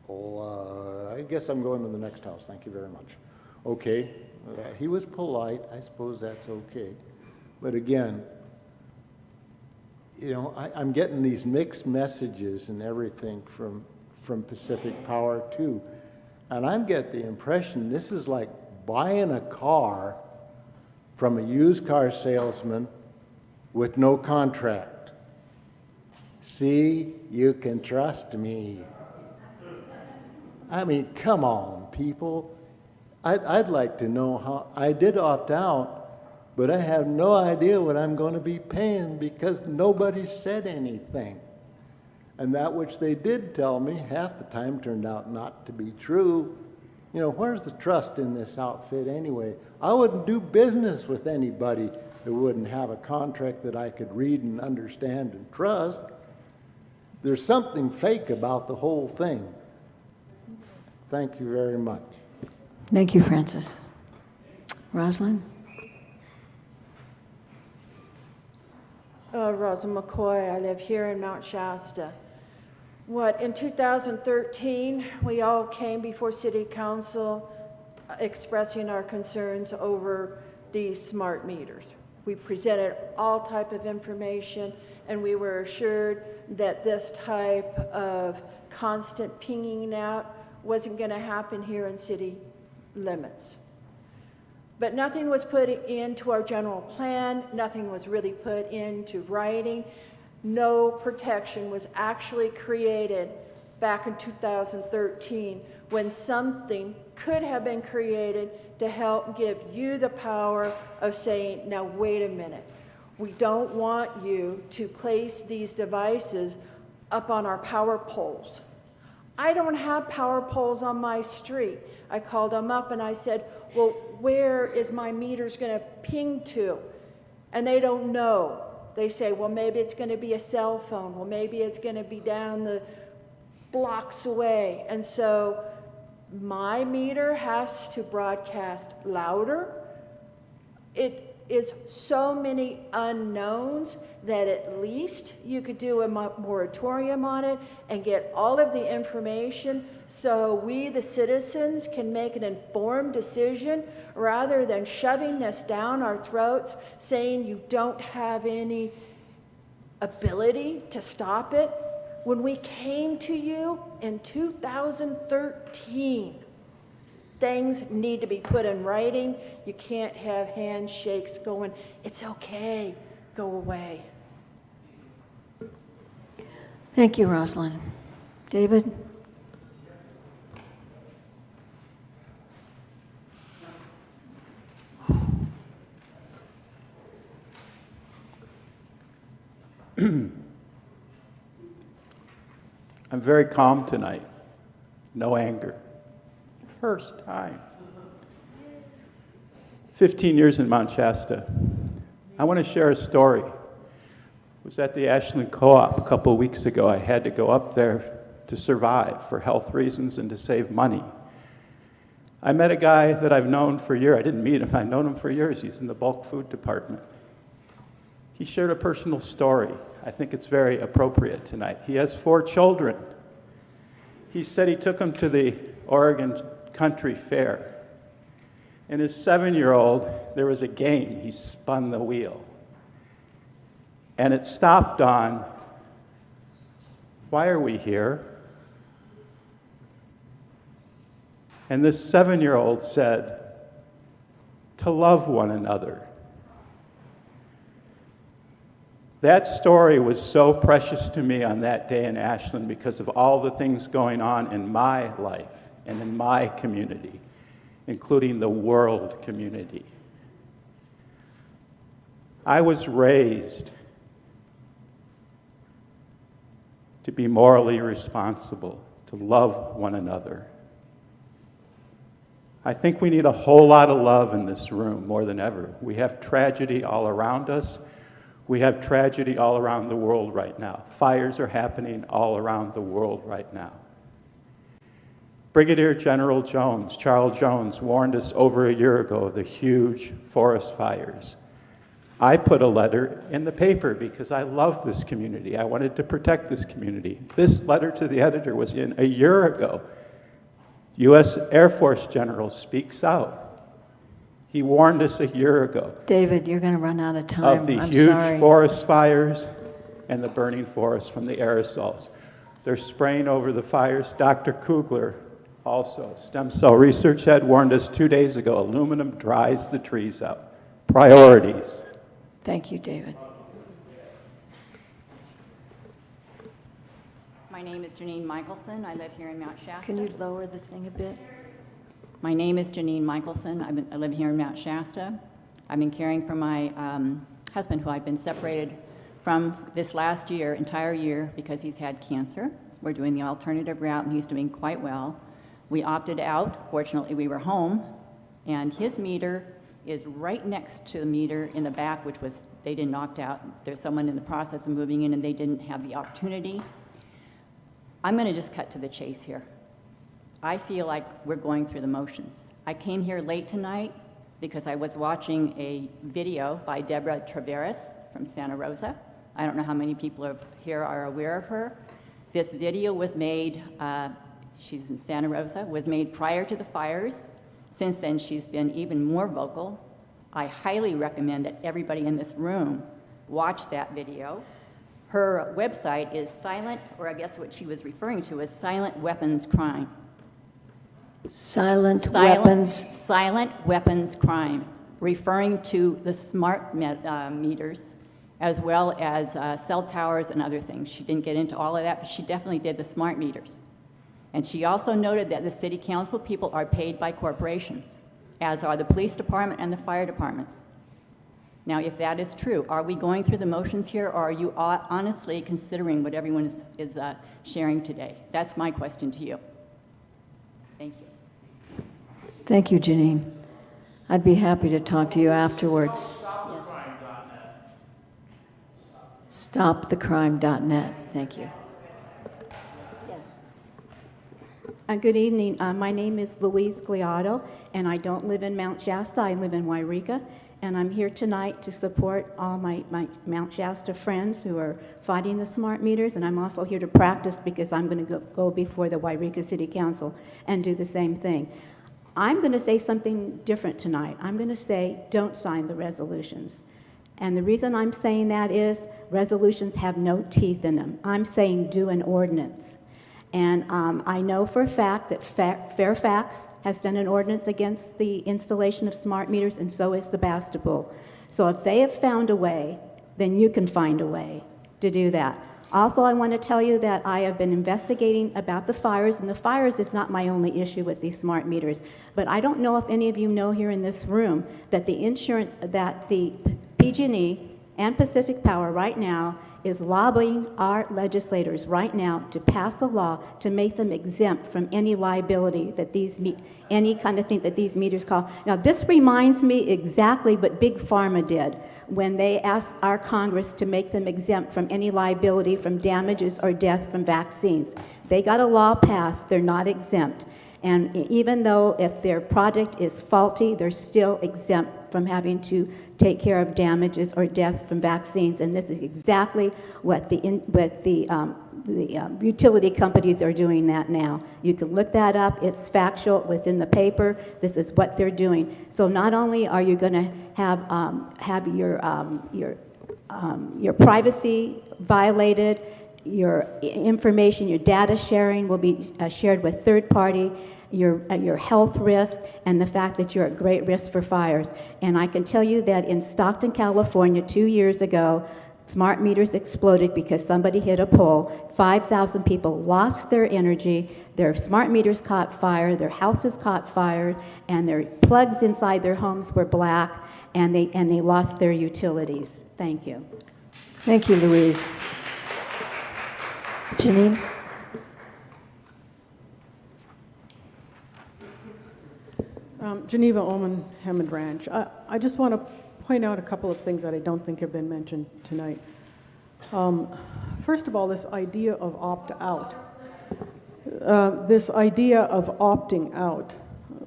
Oh, I guess I'm going to the next house. Thank you very much. Okay, he was polite. I suppose that's okay. But again, you know, I'm getting these mixed messages and everything from Pacific Power too. And I'm getting the impression this is like buying a car from a used car salesman with no contract. See, you can trust me. I mean, come on, people. I'd like to know how, I did opt out, but I have no idea what I'm going to be paying because nobody said anything. And that which they did tell me half the time turned out not to be true. You know, where's the trust in this outfit anyway? I wouldn't do business with anybody that wouldn't have a contract that I could read and understand and trust. There's something fake about the whole thing. Thank you very much. Thank you, Francis. Rosalind? Rosa McCoy, I live here in Mount Shasta. In 2013, we all came before City Council expressing our concerns over these smart meters. We presented all type of information, and we were assured that this type of constant pinging out wasn't going to happen here in city limits. But nothing was put into our general plan, nothing was really put into writing. No protection was actually created back in 2013 when something could have been created to help give you the power of saying, now wait a minute, we don't want you to place these devices up on our power poles. I don't have power poles on my street. I called them up and I said, well, where is my meters going to ping to? And they don't know. They say, well, maybe it's going to be a cell phone. Well, maybe it's going to be down the blocks away. And so my meter has to broadcast louder. It is so many unknowns that at least you could do a moratorium on it and get all of the information so we, the citizens, can make an informed decision rather than shoving this down our throats, saying you don't have any ability to stop it. When we came to you in 2013, things need to be put in writing. You can't have handshakes going, it's okay, go away. Thank you, Rosalind. David? I'm very calm tonight. No anger. First time. 15 years in Mount Shasta. I want to share a story. I was at the Ashland Co-op a couple of weeks ago. I had to go up there to survive for health reasons and to save money. I met a guy that I've known for years. I didn't meet him, I've known him for years. He's in the bulk food department. He shared a personal story. I think it's very appropriate tonight. He has 4 children. He said he took them to the Oregon Country Fair. And his 7-year-old, there was a game, he spun the wheel. And it stopped on, why are we here? And this 7-year-old said, to love one another. That story was so precious to me on that day in Ashland because of all the things going on in my life and in my community, including the world community. I was raised to be morally responsible, to love one another. I think we need a whole lot of love in this room more than ever. We have tragedy all around us. We have tragedy all around the world right now. Fires are happening all around the world right now. Brigadier General Jones, Charles Jones, warned us over a year ago of the huge forest fires. I put a letter in the paper because I love this community. I wanted to protect this community. This letter to the editor was in a year ago. U.S. Air Force General speaks out. He warned us a year ago. David, you're going to run out of time. Of the I'm huge sorry. forest fires and the burning forests from the aerosols. They're spraying over the fires. Dr. Kugler, also stem cell research head, warned us 2 days ago, aluminum dries the trees out. Priorities. Thank you, David. My name is Janine Michelson. I live here in Mount Shasta. Can you lower the thing a bit? My name is Janine Michelson. I live here in Mount Shasta. I've been caring for my husband, who I've been separated from this last year, entire year, because he's had cancer. We're doing the alternative route, and he's doing quite well. We opted out. Fortunately, we were home, and his meter is right next to the meter in the back, which was, they didn't opt out. There's someone in the process of moving in, and they didn't have the opportunity. I'm going to just cut to the chase here. I feel like we're going through the motions. I came here late tonight because I was watching a video by Deborah Traveris from Santa Rosa. I don't know how many people here are aware of her. This video was made, she's in Santa Rosa, was made prior to the fires. Since then, she's been even more vocal. I highly recommend that everybody in this room watch that video. Her website is silent, or I guess what she was referring to is Silent Weapons Crime. Silent weapons. Silent weapons crime, referring to the smart meters, as well as cell towers and other things. She didn't get into all of that, but she definitely did the smart meters. And she also noted that the city council people are paid by corporations, as are the police department and the fire departments. Now, if that is true, are we going through the motions here, or are you honestly considering what everyone is sharing today? That's my question to you. Thank you. Thank you, Janine. I'd be happy to talk to you afterwards. Yes. Stopthecrime.net. Thank you. Yes. Good evening. My name is Louise Gliotto, and I don't live in Mount Shasta. I live in Wairika, and I'm here tonight to support all my Mount Shasta friends who are fighting the smart meters, and I'm also here to practice because I'm going to go before the Wairika City Council and do the same thing. I'm going to say something different tonight. I'm going to say, don't sign the resolutions. And the reason I'm saying that is resolutions have no teeth in them. I'm saying do an ordinance. And I know for a fact that Fairfax has done an ordinance against the installation of smart meters, and so is Sebastopol. So if they have found a way, then you can find a way to do that. Also, I want to tell you that I have been investigating about the fires, and the fires is not my only issue with these smart meters. But I don't know if any of you know here in this room that the insurance, that the PG&E and Pacific Power right now is lobbying our legislators right now to pass a law to make them exempt from any liability that any kind of thing that these meters cause. Now, this reminds me exactly what Big Pharma did when they asked our Congress to make them exempt from any liability from damages or death from vaccines. They got a law passed, they're not exempt. And even though if their project is faulty, they're still exempt from having to take care of damages or death from vaccines. And this is exactly what the utility companies are doing that now. You can look that up. It's factual. It was in the paper. This is what they're doing. So not only are you going to have your privacy violated, your information, your data sharing will be shared with third party, your health risk, and the fact that you're at great risk for fires. And I can tell you that in Stockton, California, 2 years ago, smart meters exploded because somebody hit a pole. 5,000 people lost their energy. Their smart meters caught fire. Their houses caught fire, and their plugs inside their homes were black, and they lost their utilities. Thank you. Thank you, Louise. Janine? Geneva Ullman, Hammond Ranch. I just want to point out a couple of things that I don't think have been mentioned tonight. First of all, this idea of opt-out. This idea of opting out.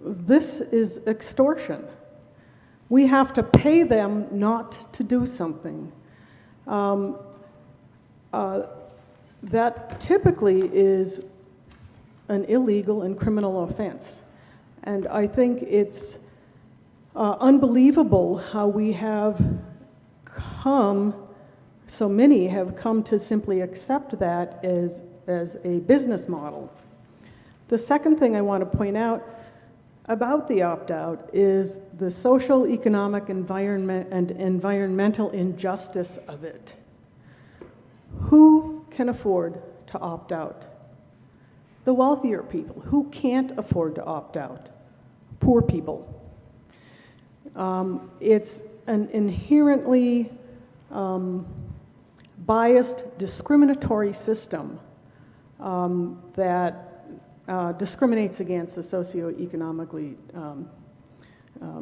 This is extortion. We have to pay them not to do something. That typically is an illegal and criminal offense. And I think it's unbelievable how we have so many have come to simply accept that as a business model. The second thing I want to point out about the opt-out is the social, economic, environment, and environmental injustice of it. Who can afford to opt out? The wealthier people. Who can't afford to opt out? Poor people. It's an inherently biased, discriminatory system that discriminates against the socioeconomically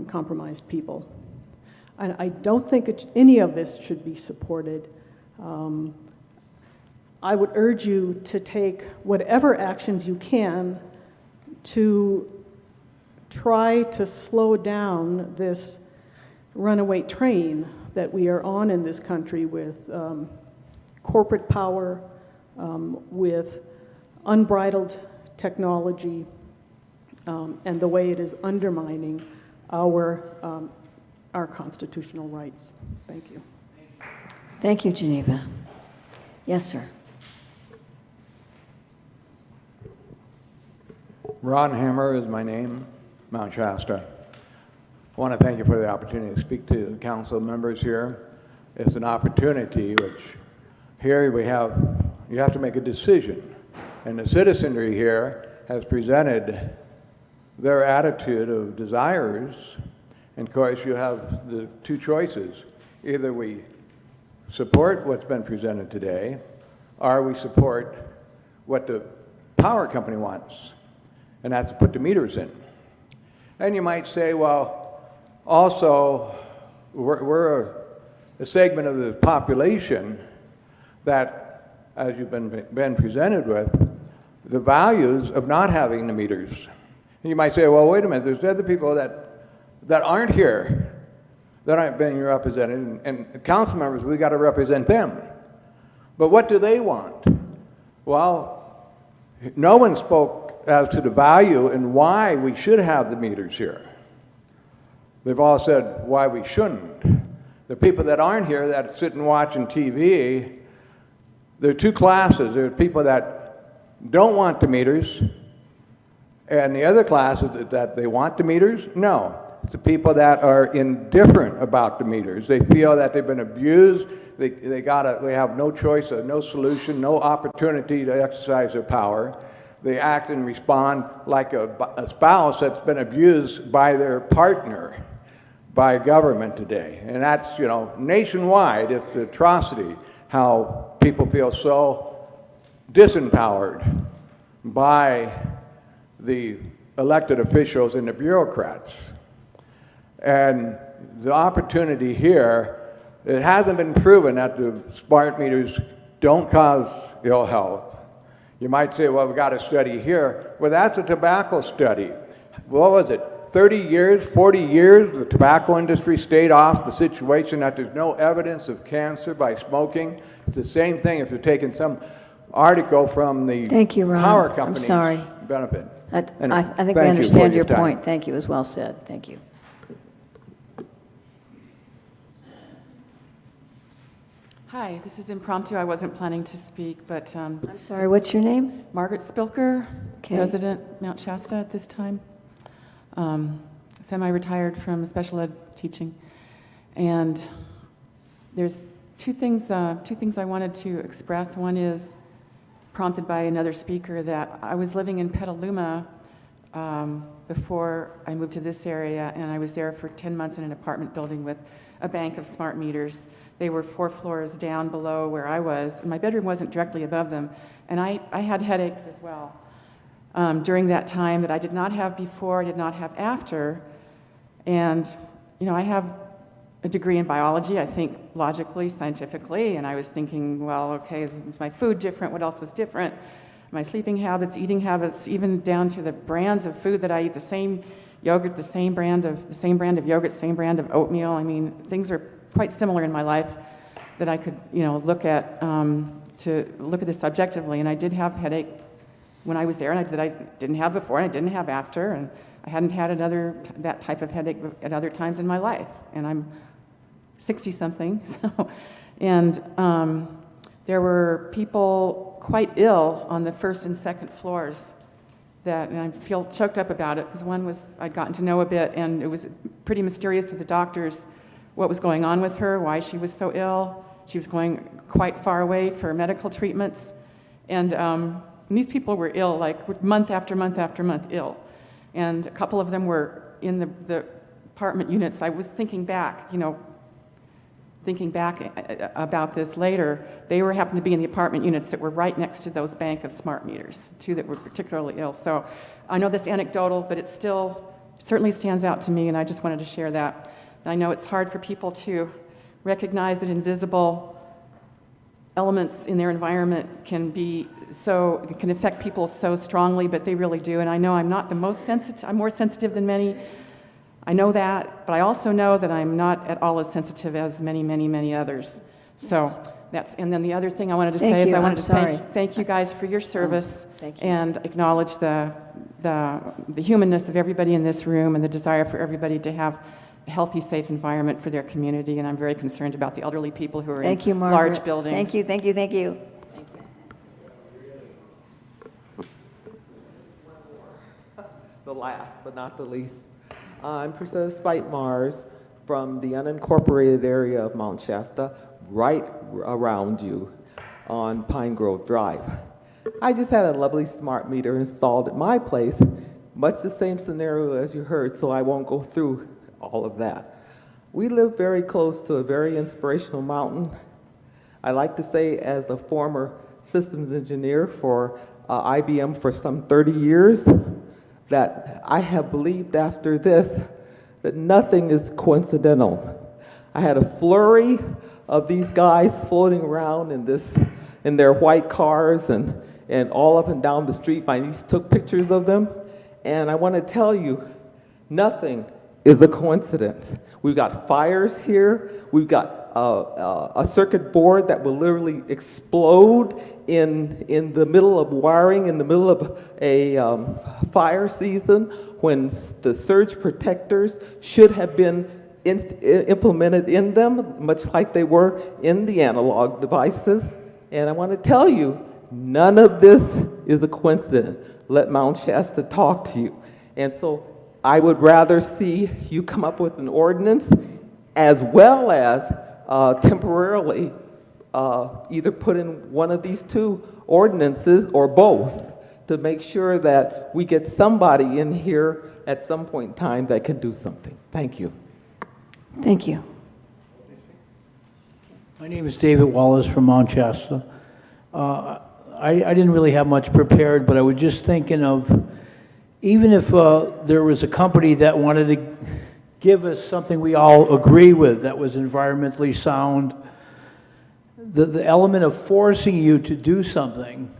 compromised people. And I don't think any of this should be supported. I would urge you to take whatever actions you can to try to slow down this runaway train that we are on in this country with corporate power, with unbridled technology, and the way it is undermining our constitutional rights. Thank you. Thank you, Geneva. Yes, sir. Ron Hammer is my name, Mount Shasta. I want to thank you for the opportunity to speak to the council members here. It's an opportunity which here you have to make a decision. And the citizenry here has presented their attitude of desires. And of course, you have the two choices. Either we support what's been presented today, or we support what the power company wants, and that's to put the meters in. And you might say, well, also, we're a segment of the population that, as you've been presented with, the values of not having the meters. And you might say, well, wait a minute, there's other people that aren't here, that aren't being represented, and council members, we got to represent them. But what do they want? Well, no one spoke as to the value and why we should have the meters here. They've all said why we shouldn't. The people that aren't here, that sit and watching TV, there are two classes. There are people that don't want the meters, and the other class is that they want the meters. No, it's the people that are indifferent about the meters. They feel that they've been abused. They have no choice, no solution, no opportunity to exercise their power. They act and respond like a spouse that's been abused by their partner. by government today. And that's, you know, nationwide, it's an atrocity how people feel so disempowered by the elected officials and the bureaucrats. And the opportunity here, it hasn't been proven that the smart meters don't cause ill health. You might say, well, we've got a study here. Well, that's a tobacco study. What was it, 30 years, 40 years, the tobacco industry stayed off the situation that there's no evidence of cancer by smoking. It's the same thing if you're taking some article from the Thank you, Ron. power I'm companies' sorry. benefit. I Anyway, think we thank you for understand your time. point. Thank you, as well said. Thank you. Hi, this is impromptu. I wasn't planning to speak, but... I'm sorry, what's your name? Margaret Spilker, Okay. resident Mount Shasta at this time. Semi-retired from special ed teaching. And there's two things I wanted to express. One is prompted by another speaker that I was living in Petaluma before I moved to this area, and I was there for 10 months in an apartment building with a bank of smart meters. They were 4 floors down below where I was, and my bedroom wasn't directly above them. And I had headaches as well during that time that I did not have before, I did not have after. And, you know, I have a degree in biology, I think logically, scientifically, and I was thinking, well, okay, is my food different? What else was different? My sleeping habits, eating habits, even down to the brands of food that I eat, the same yogurt, the same brand of yogurt, same brand of oatmeal. I mean, things are quite similar in my life that I could, you know, look at to look at this subjectively. And I did have headache when I was there, and I didn't have before, and I didn't have after, and I hadn't had that type of headache at other times in my life. And I'm 60-something, so, and there were people quite ill on the first and second floors that, and I feel choked up about it, because one was, I'd gotten to know a bit, and it was pretty mysterious to the doctors what was going on with her, why she was so ill. She was going quite far away for medical treatments, and these people were ill, like month after month after month ill. And a couple of them were in the apartment units. I was thinking back, you know, about this later. They happened to be in the apartment units that were right next to those bank of smart meters, 2 that were particularly ill. So I know this anecdotal, but it certainly stands out to me, and I just wanted to share that. I know it's hard for people to recognize that invisible elements in their environment can affect people so strongly, but they really do. And I know I'm not the most sensitive, I'm more sensitive than many. I know that, but I also know that I'm not at all as sensitive as many, many, many others. So and then the other thing I wanted to say is I wanted to thank you guys for your service and acknowledge the humanness of everybody in this room and the desire for everybody to have a healthy, safe environment for their community. And I'm very concerned about the elderly people who are in large buildings. Thank you, thank you, thank you. The last but not the least. I'm Priscilla Spite Mars from the unincorporated area of Mount Shasta, right around you on Pine Grove Drive. I just had a lovely smart meter installed at my place, much the same scenario as you heard, so I won't go through all of that. We live very close to a very inspirational mountain. I like to say, as a former systems engineer for IBM for some 30 years, that I have believed after this that nothing is coincidental. I had a flurry of these guys floating around in their white cars and all up and down the street. My niece took pictures of them, and I want to tell you, nothing is a coincidence. We've got fires here. We've got a circuit board that will literally explode in the middle of wiring, in the middle of a fire season, when the surge protectors should have been implemented in them, much like they were in the analog devices. And I want to tell you, none of this is a coincidence. Let Mount Shasta talk to you. And so I would rather see you come up with an ordinance, as well as temporarily either put in one of these 2 ordinances or both, to make sure that we get somebody in here at some point in time that can do something. Thank you. Thank you. My name is David Wallace from Mount Shasta. I didn't really have much prepared, but I was just thinking of, even if there was a company that wanted to give us something we all agree with that was environmentally sound, the element of forcing you to do something,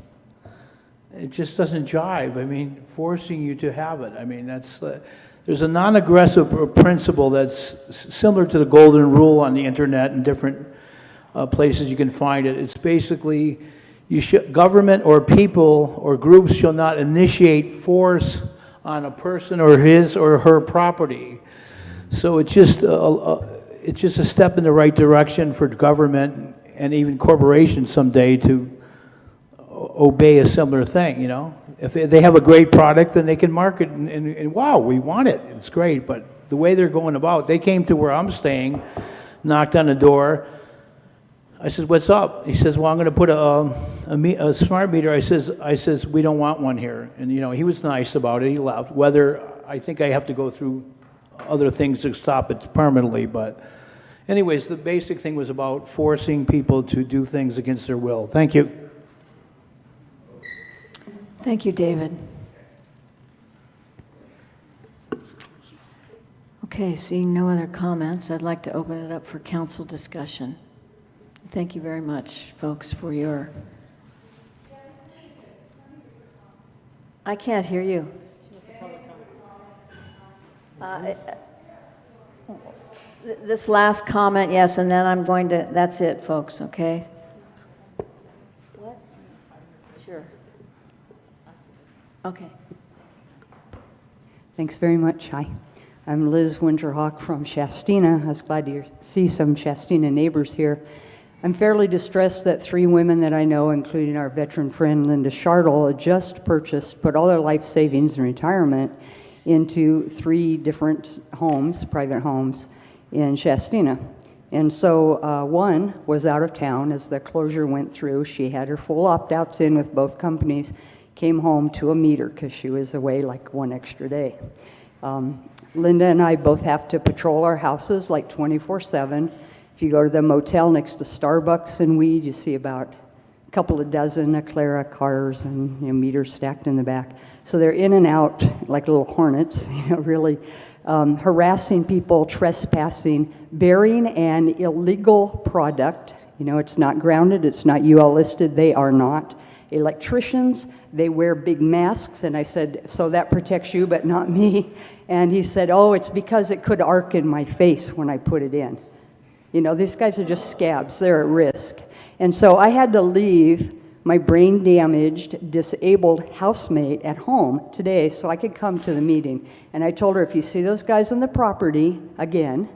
it just doesn't jive. I mean, forcing you to have it. I mean, there's a non-aggressive principle that's similar to the golden rule on the internet and different places you can find it. It's basically, government or people or groups shall not initiate force on a person or his or her property. So it's just a step in the right direction for government and even corporations someday to obey a similar thing, you know? If they have a great product, then they can market and wow, we want it, it's great. But the way they're going about, they came to where I'm staying, knocked on the door. I said, what's up? He says, well, I'm going to put a smart meter. I says, we don't want one here. And, you know, he was nice about it. He left. Whether I think I have to go through other things to stop it permanently. But anyways, the basic thing was about forcing people to do things against their will. Thank you. Thank you, David. Okay, seeing no other comments, I'd like to open it up for council discussion. Thank you very much, folks, for your... I can't hear you. This last comment, yes, and then I'm going to... That's it, folks, okay? What? Sure. Okay. Thanks very much. Hi. I'm Liz Winterhawk from Shastina. I was glad to see some Shastina neighbors here. I'm fairly distressed that 3 women that I know, including our veteran friend Linda Shartle, had just put all their life savings and retirement into 3 different homes, private homes, in Shastina. And so one was out of town as the closure went through. She had her full opt-outs in with both companies, came home to a meter because she was away like 1 extra day. Linda and I both have to patrol our houses like 24/7. If you go to the motel next to Starbucks in Weed, you see about a couple of dozen Aclara cars and meters stacked in the back. So they're in and out like little hornets, really harassing people, trespassing, bearing an illegal product. It's not grounded, it's not UL listed, they are not. Electricians, they wear big masks, and I said, so that protects you, but not me. And he said, oh, it's because it could arc in my face when I put it in. These guys are just scabs, they're at risk. And so I had to leave my brain-damaged, disabled housemate at home today so I could come to the meeting. And I told her, if you see those guys on the property again,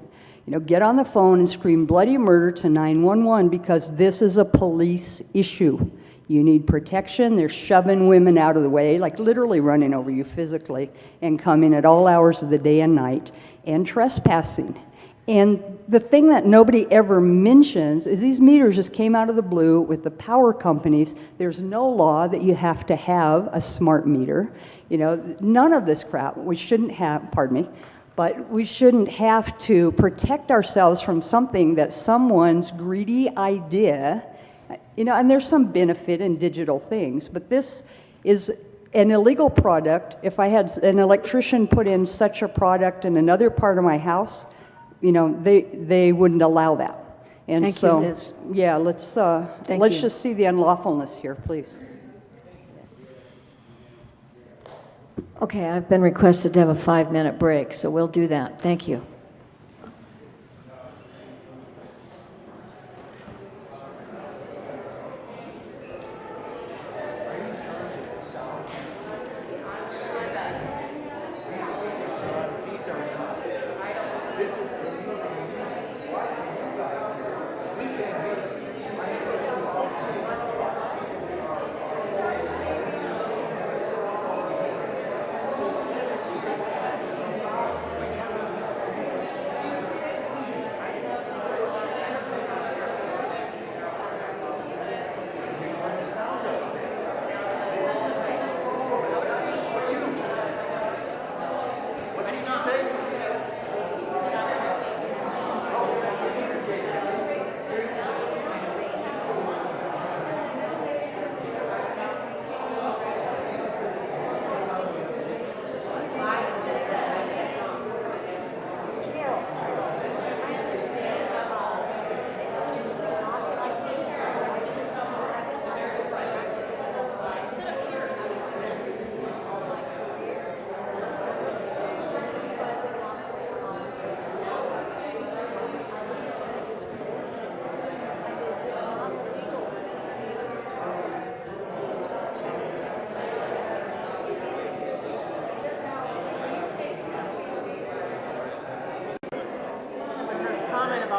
get on the phone and scream bloody murder to 911 because this is a police issue. You need protection. They're shoving women out of the way, like literally running over you physically, and coming at all hours of the day and night, and trespassing. And the thing that nobody ever mentions is these meters just came out of the blue with the power companies. There's no law that you have to have a smart meter. None of this crap. We shouldn't have, pardon me, but we shouldn't have to protect ourselves from something that someone's greedy idea. And there's some benefit in digital things, but this is an illegal product. If I had an electrician put in such a product in another part of my house, they wouldn't allow that. And Thank so, you, Liz. yeah, let's you. just see the unlawfulness here, please. Okay, I've been requested to have a 5-minute break, so we'll do that. Thank you.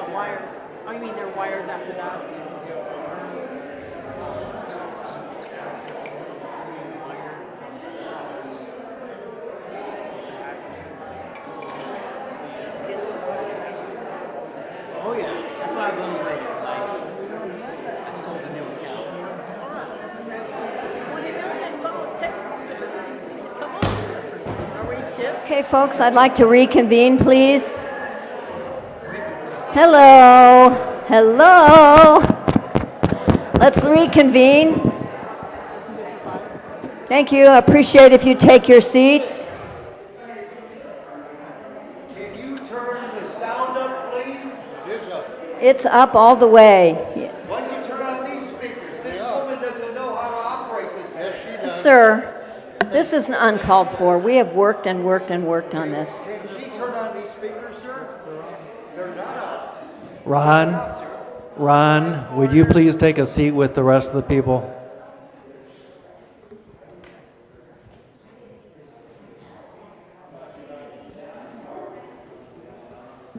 wires. Oh, you mean there are wires after that? Oh, yeah. That's why I was a little late. I sold a new account. Okay, folks, I'd like to reconvene, please. Hello. Hello. Let's reconvene. Thank you. I appreciate if you take your seats. Can you turn the sound up, please? It is up. It's up all the way. Why don't you turn on these speakers? This woman doesn't know how to operate this. Yes, she does. Sir, this is uncalled for. We have worked and worked and worked on this. Can she turn on these speakers, sir? They're not on. Ron, would you please take a seat with the rest of the people?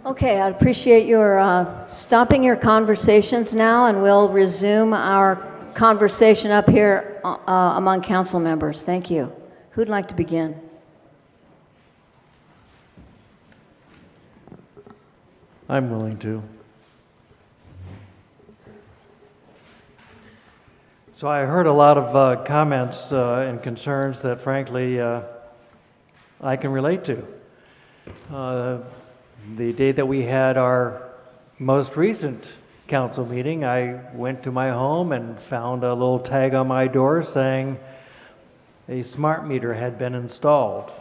Okay, I'd appreciate your stopping your conversations now, and we'll resume our conversation up here among council members. Thank you. Who'd like to begin? I'm willing to. So I heard a lot of comments and concerns that, frankly, I can relate to. The day that we had our most recent council meeting, I went to my home and found a little tag on my door saying a smart meter had been installed.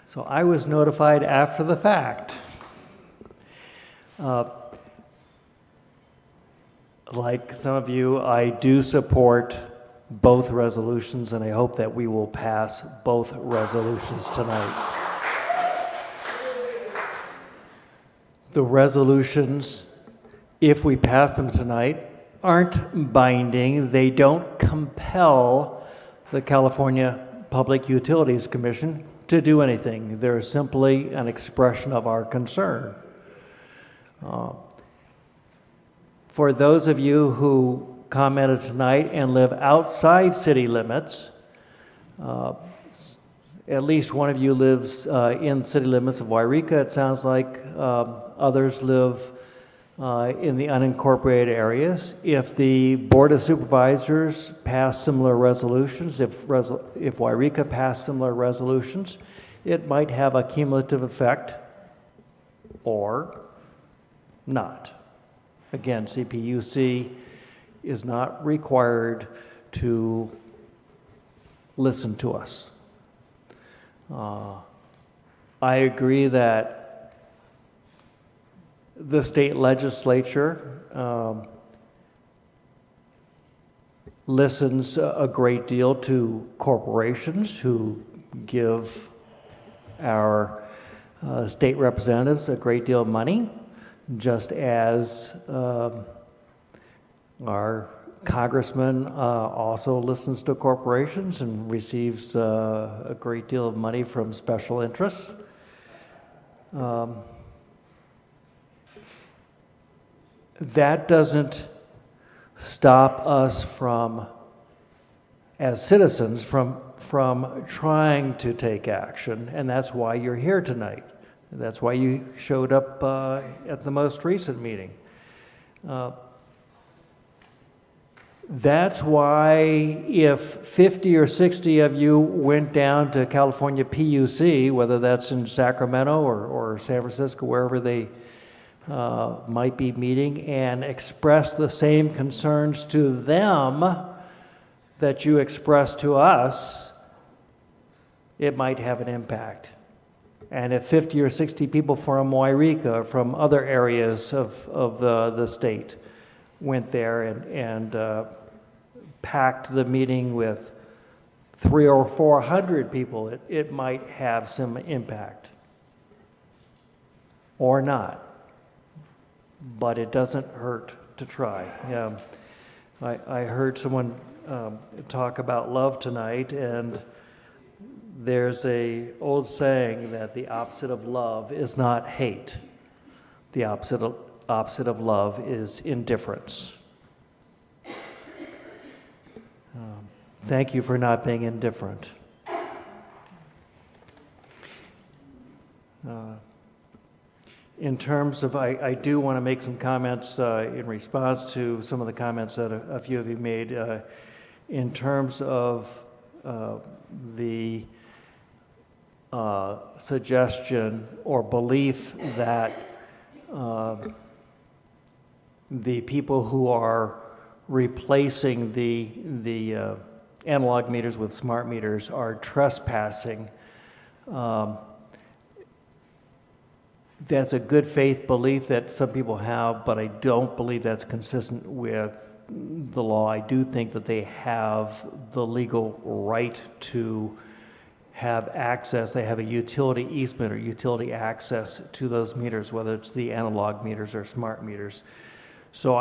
So I was notified after the fact. Like some of you, I do support both resolutions, and I hope that we will pass both resolutions tonight. The resolutions, if we pass them tonight, aren't binding. They don't compel the California Public Utilities Commission to do anything. They're simply an expression of our concern. For those of you who commented tonight and live outside city limits, at least one of you lives in city limits of Wairika. It sounds like others live in the unincorporated areas. If the Board of Supervisors pass similar resolutions, if Wairika passed similar resolutions, it might have a cumulative effect or not. Again, CPUC is not required to listen to us. I agree that the state legislature listens a great deal to corporations who give our state representatives a great deal of money, just as our congressman also listens to corporations and receives a great deal of money from special interests. That doesn't stop us from, as citizens, from trying to take action, and that's why you're here tonight. That's why you showed up at the most recent meeting. That's why if 50 or 60 of you went down to California PUC, whether that's in Sacramento or San Francisco, wherever they might be meeting, and expressed the same concerns to them that you expressed to us, it might have an impact. And if 50 or 60 people from Wairika, from other areas of the state, went there and packed the meeting with 300 or 400 people, it might have some impact. Or not. But it doesn't hurt to try. I heard someone talk about love tonight, and There's a old saying that the opposite of love is not hate. The opposite of love is indifference. Thank you for not being indifferent. In terms of, I do want to make some comments in response to some of the comments that a few of you made. In terms of the suggestion or belief that the people who are replacing the analog meters with smart meters are trespassing. That's a good faith belief that some people have, but I don't believe that's consistent with the law. I do think that they have the legal right to have access. They have a utility easement or utility access to those meters, whether it's the analog meters or smart meters. So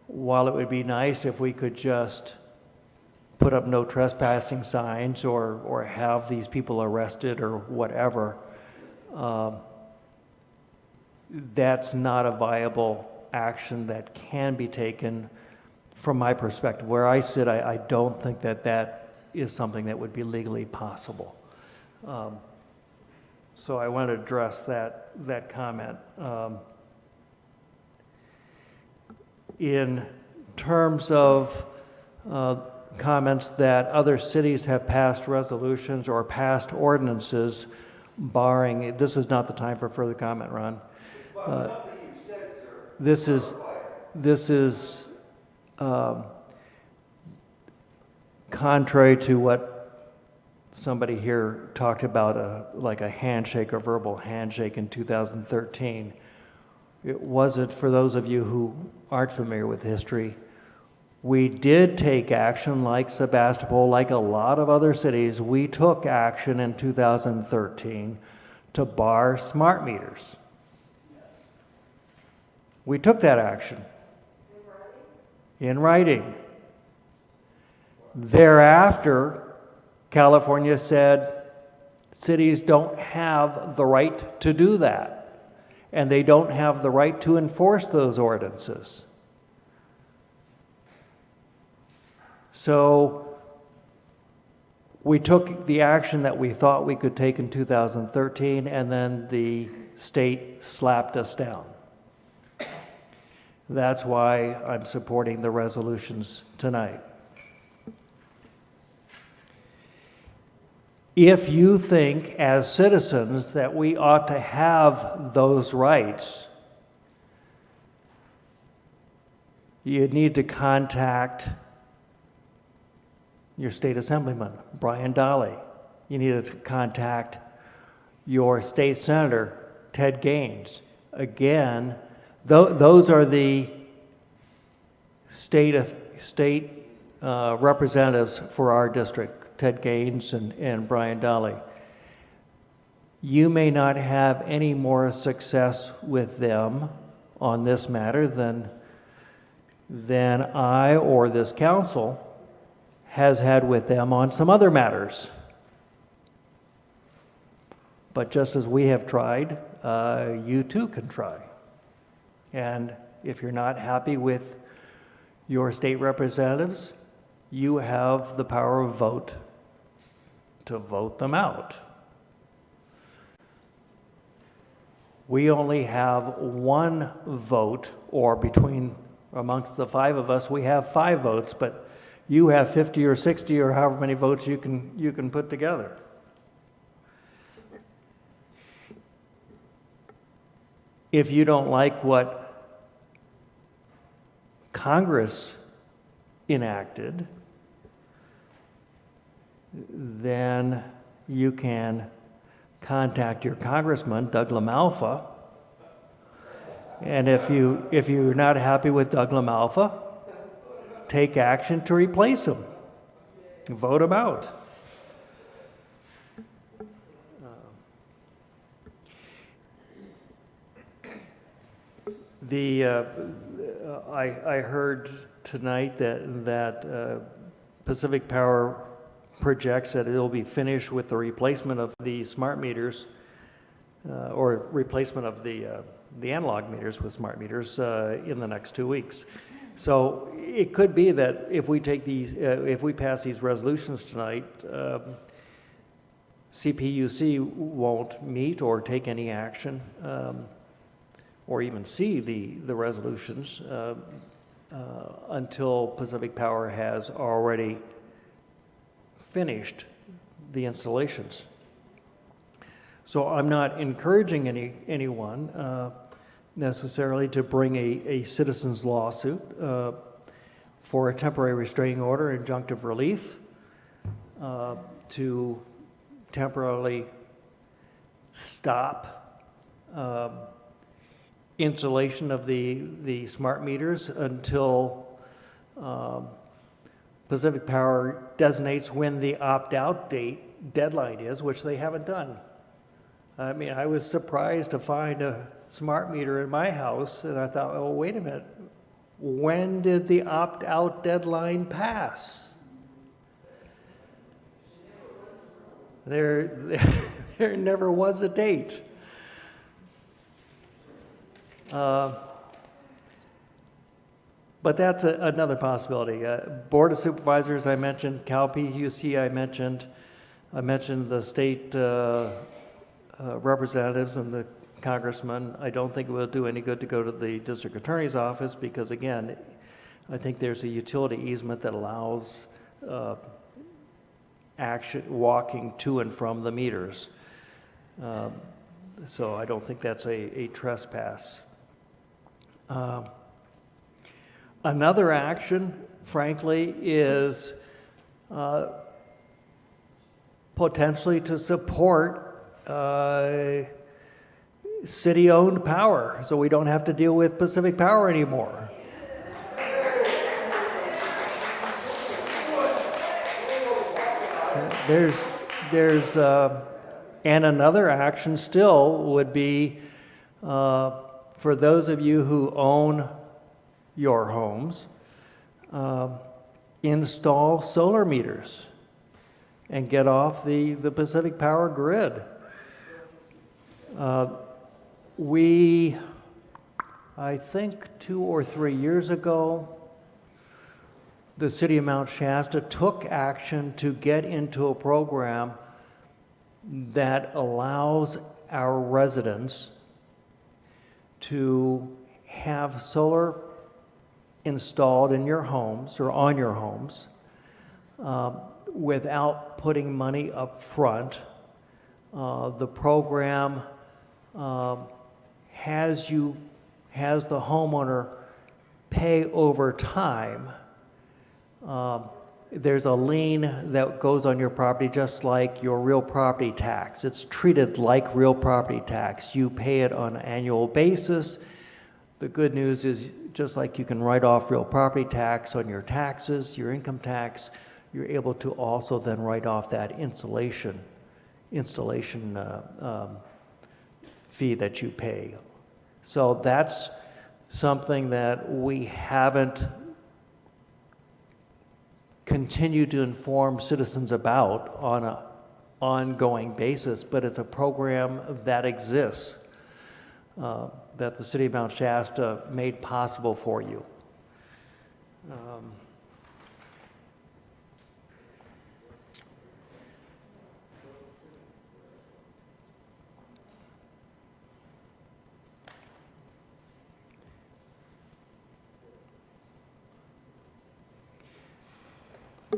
while it would be nice if we could just put up no trespassing signs or have these people arrested or whatever, that's not a viable action that can be taken from my perspective. Where I sit, I don't think that that is something that would be legally possible. So I want to address that comment. In terms of comments that other cities have passed resolutions or passed ordinances barring, this is not the time for further comment, Ron. This is contrary to what somebody here talked about, like a handshake or verbal handshake in 2013. It wasn't, for those of you who aren't familiar with history, we did take action like Sebastopol, like a lot of other cities. We took action in 2013 to bar smart meters. We took that action. In writing. Thereafter, California said cities don't have the right to do that, and they don't have the right to enforce those ordinances. So we took the action that we thought we could take in 2013, and then the state slapped us down. That's why I'm supporting the resolutions tonight. If you think as citizens that we ought to have those rights, you need to contact your state assemblyman, Brian Dolly. You need to contact your state senator, Ted Gaines. Again, those are the state representatives for our district, Ted Gaines and Brian Dolly. You may not have any more success with them on this matter than I or this council has had with them on some other matters. But just as we have tried, you too can try. And if you're not happy with your state representatives, you have the power of vote to vote them out. We only have one vote, or amongst the five of us, we have 5 votes, but you have 50 or 60 or however many votes you can put together. If you don't like what Congress enacted, then you can contact your congressman, Doug LaMalfa, and if you're not happy with Doug LaMalfa, take action to replace him. Vote him out. I heard tonight that Pacific Power projects that it'll be finished with the replacement of the smart meters, or replacement of the analog meters with smart meters in the next 2 weeks. So it could be that if we take these, if we pass these resolutions tonight, CPUC won't meet or take any action, or even see the resolutions until Pacific Power has already finished the installations. So I'm not encouraging anyone necessarily to bring a citizen's lawsuit for a temporary restraining order, injunctive relief, to temporarily stop installation of the smart meters until Pacific Power designates when the opt-out deadline is, which they haven't done. I mean, I was surprised to find a smart meter in my house, and I thought, oh, wait a minute, when did the opt-out deadline pass? There never was a date. But that's another possibility. Board of Supervisors, I mentioned. Cal PUC, I mentioned. I mentioned the state representatives and the congressman. I don't think it will do any good to go to the district attorney's office because, again, I think there's a utility easement that allows walking to and from the meters. So I don't think that's a trespass. Another action, frankly, is potentially to support city-owned power, so we don't have to deal with Pacific Power anymore. And another action still would be for those of you who own your homes, install solar meters and get off the Pacific Power grid. I think 2 or 3 years ago, the city of Mount Shasta took action to get into a program that allows our residents to have solar installed in your homes or on your homes without putting money up front. The program has the homeowner pay over time. There's a lien that goes on your property just like your real property tax. It's treated like real property tax. You pay it on an annual basis. The good news is just like you can write off real property tax on your taxes, your income tax, you're able to also then write off that installation fee that you pay. So that's something that we haven't continued to inform citizens about on an ongoing basis, but it's a program that exists that the city of Mount Shasta made possible for you.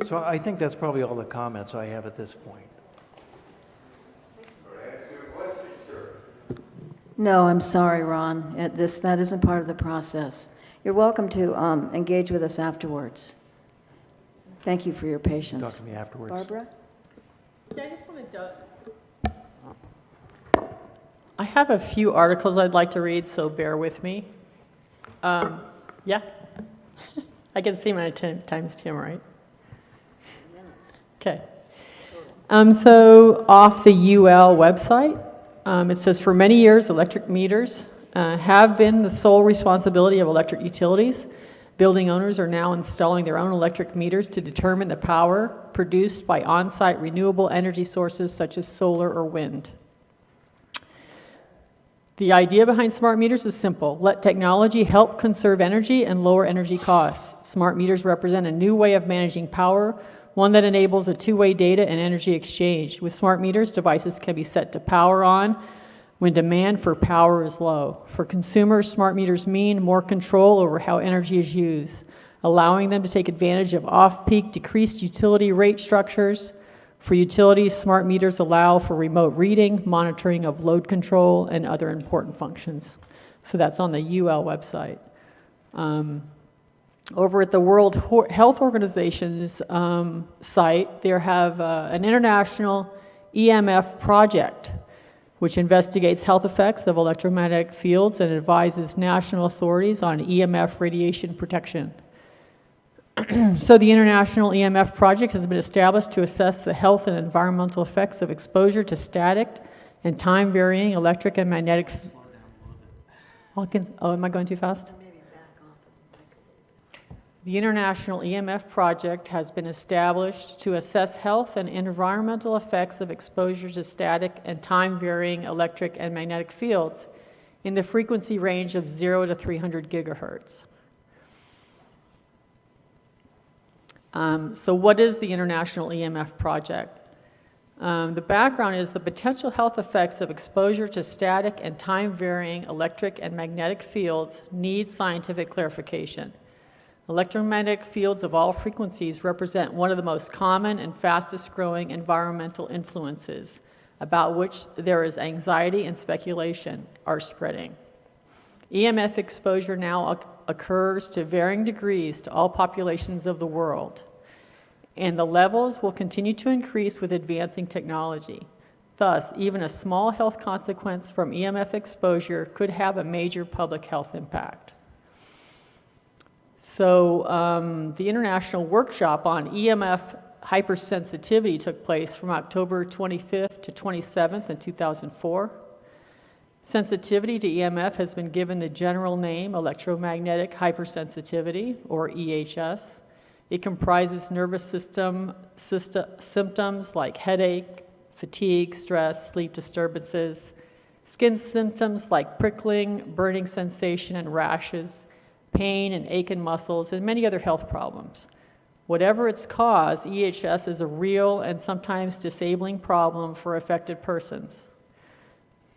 So I think that's probably all the comments I have at this point. No, I'm sorry, Ron. That isn't part of the process. You're welcome to engage with us afterwards. Thank you for your patience. Talk to me afterwards. Barbara? Yeah, I just wanted to... I have a few articles I'd like to read, so bear with me. Yeah. I can see my times 10, right? Okay. So off the UL website, it says, for many years, electric meters have been the sole responsibility of electric utilities. Building owners are now installing their own electric meters to determine the power produced by on-site renewable energy sources such as solar or wind. The idea behind smart meters is simple. Let technology help conserve energy and lower energy costs. Smart meters represent a new way of managing power, one that enables a two-way data and energy exchange. With smart meters, devices can be set to power on when demand for power is low. For consumers, smart meters mean more control over how energy is used, allowing them to take advantage of off-peak decreased utility rate structures. For utilities, smart meters allow for remote reading, monitoring of load control, and other important functions. So that's on the UL website. Over at the World Health Organization's site, they have an international EMF project, which investigates health effects of electromagnetic fields and advises national authorities on EMF radiation protection. So the International EMF Project has been established to assess the health and environmental effects of exposure to static and time-varying electric and magnetic... Oh, am I going too fast? The International EMF Project has been established to assess health and environmental effects of exposure to static and time-varying electric and magnetic fields in the frequency range of 0 to 300 gigahertz. So what is the International EMF Project? The background is the potential health effects of exposure to static and time-varying electric and magnetic fields need scientific clarification. Electromagnetic fields of all frequencies represent one of the most common and fastest growing environmental influences about which there is anxiety and speculation are spreading. EMF exposure now occurs to varying degrees to all populations of the world, and the levels will continue to increase with advancing technology. Thus, even a small health consequence from EMF exposure could have a major public health impact. So the International Workshop on EMF hypersensitivity took place from October 25th to 27th in 2004. Sensitivity to EMF has been given the general name electromagnetic hypersensitivity, or EHS. It comprises nervous system symptoms like headache, fatigue, stress, sleep disturbances, skin symptoms like prickling, burning sensation, and rashes, pain and ache in muscles, and many other health problems. Whatever its cause, EHS is a real and sometimes disabling problem for affected persons.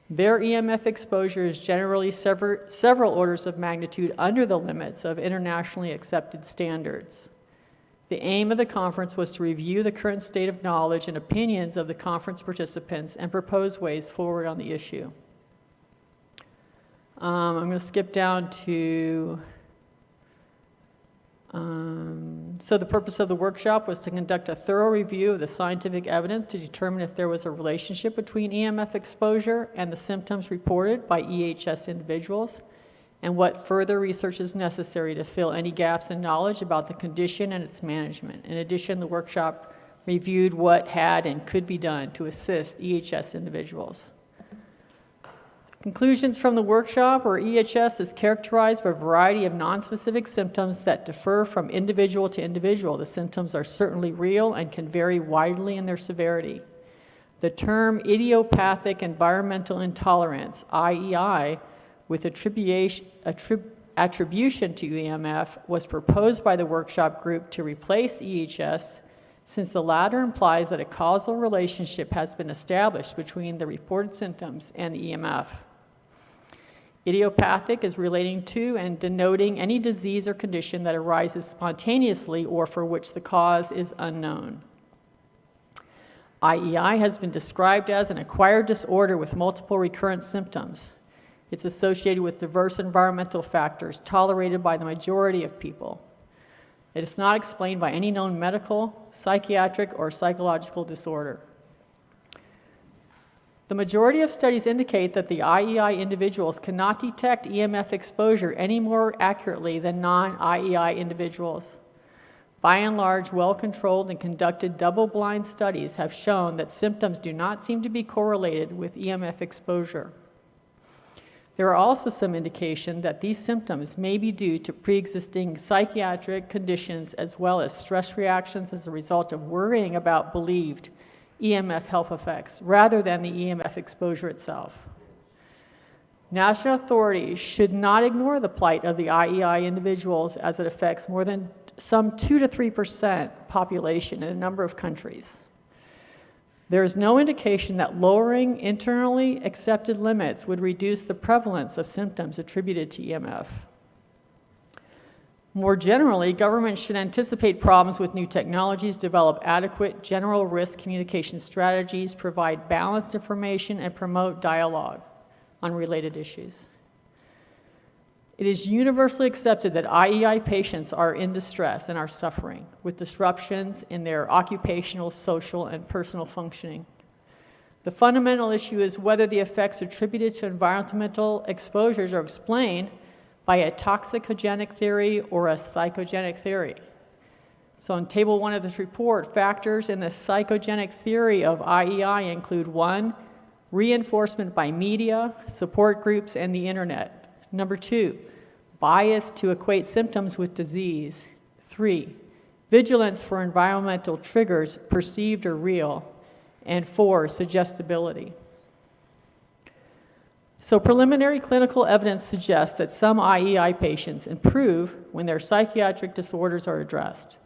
Their EMF exposure is generally several orders of magnitude under the limits of internationally accepted standards. The aim of the conference was to review the current state of knowledge and opinions of the conference participants and propose ways forward on the issue. I'm going to skip down to... So the purpose of the workshop was to conduct a thorough review of the scientific evidence to determine if there was a relationship between EMF exposure and the symptoms reported by EHS individuals, and what further research is necessary to fill any gaps in knowledge about the condition and its management. In addition, the workshop reviewed what had and could be done to assist EHS individuals. Conclusions from the workshop are EHS is characterized by a variety of nonspecific symptoms that differ from individual to individual. The symptoms are certainly real and can vary widely in their severity. The term idiopathic environmental intolerance, IEI, with attribution to EMF was proposed by the workshop group to replace EHS, since the latter implies that a causal relationship has been established between the reported symptoms and EMF. Idiopathic is relating to and denoting any disease or condition that arises spontaneously or for which the cause is unknown. IEI has been described as an acquired disorder with multiple recurrent symptoms. It's associated with diverse environmental factors tolerated by the majority of people. It is not explained by any known medical, psychiatric, or psychological disorder. The majority of studies indicate that the IEI individuals cannot detect EMF exposure any more accurately than non-IEI individuals. By and large, well-controlled and conducted double-blind studies have shown that symptoms do not seem to be correlated with EMF exposure. There are also some indication that these symptoms may be due to pre-existing psychiatric conditions as well as stress reactions as a result of worrying about believed EMF health effects rather than the EMF exposure itself. National authorities should not ignore the plight of the IEI individuals as it affects more than some 2 to 3% population in a number of countries. There is no indication that lowering internally accepted limits would reduce the prevalence of symptoms attributed to EMF. More generally, governments should anticipate problems with new technologies, develop adequate general risk communication strategies, provide balanced information, and promote dialogue on related issues. It is universally accepted that IEI patients are in distress and are suffering, with disruptions in their occupational, social, and personal functioning. The fundamental issue is whether the effects attributed to environmental exposures are explained by a toxicogenic theory or a psychogenic theory. So in Table 1 of this report, factors in the psychogenic theory of IEI include 1, reinforcement by media, support groups, and the internet. Number 2, bias to equate symptoms with disease. 3, vigilance for environmental triggers, perceived or real. And 4, suggestibility. So preliminary clinical evidence suggests that some IEI patients improve when their psychiatric disorders are addressed,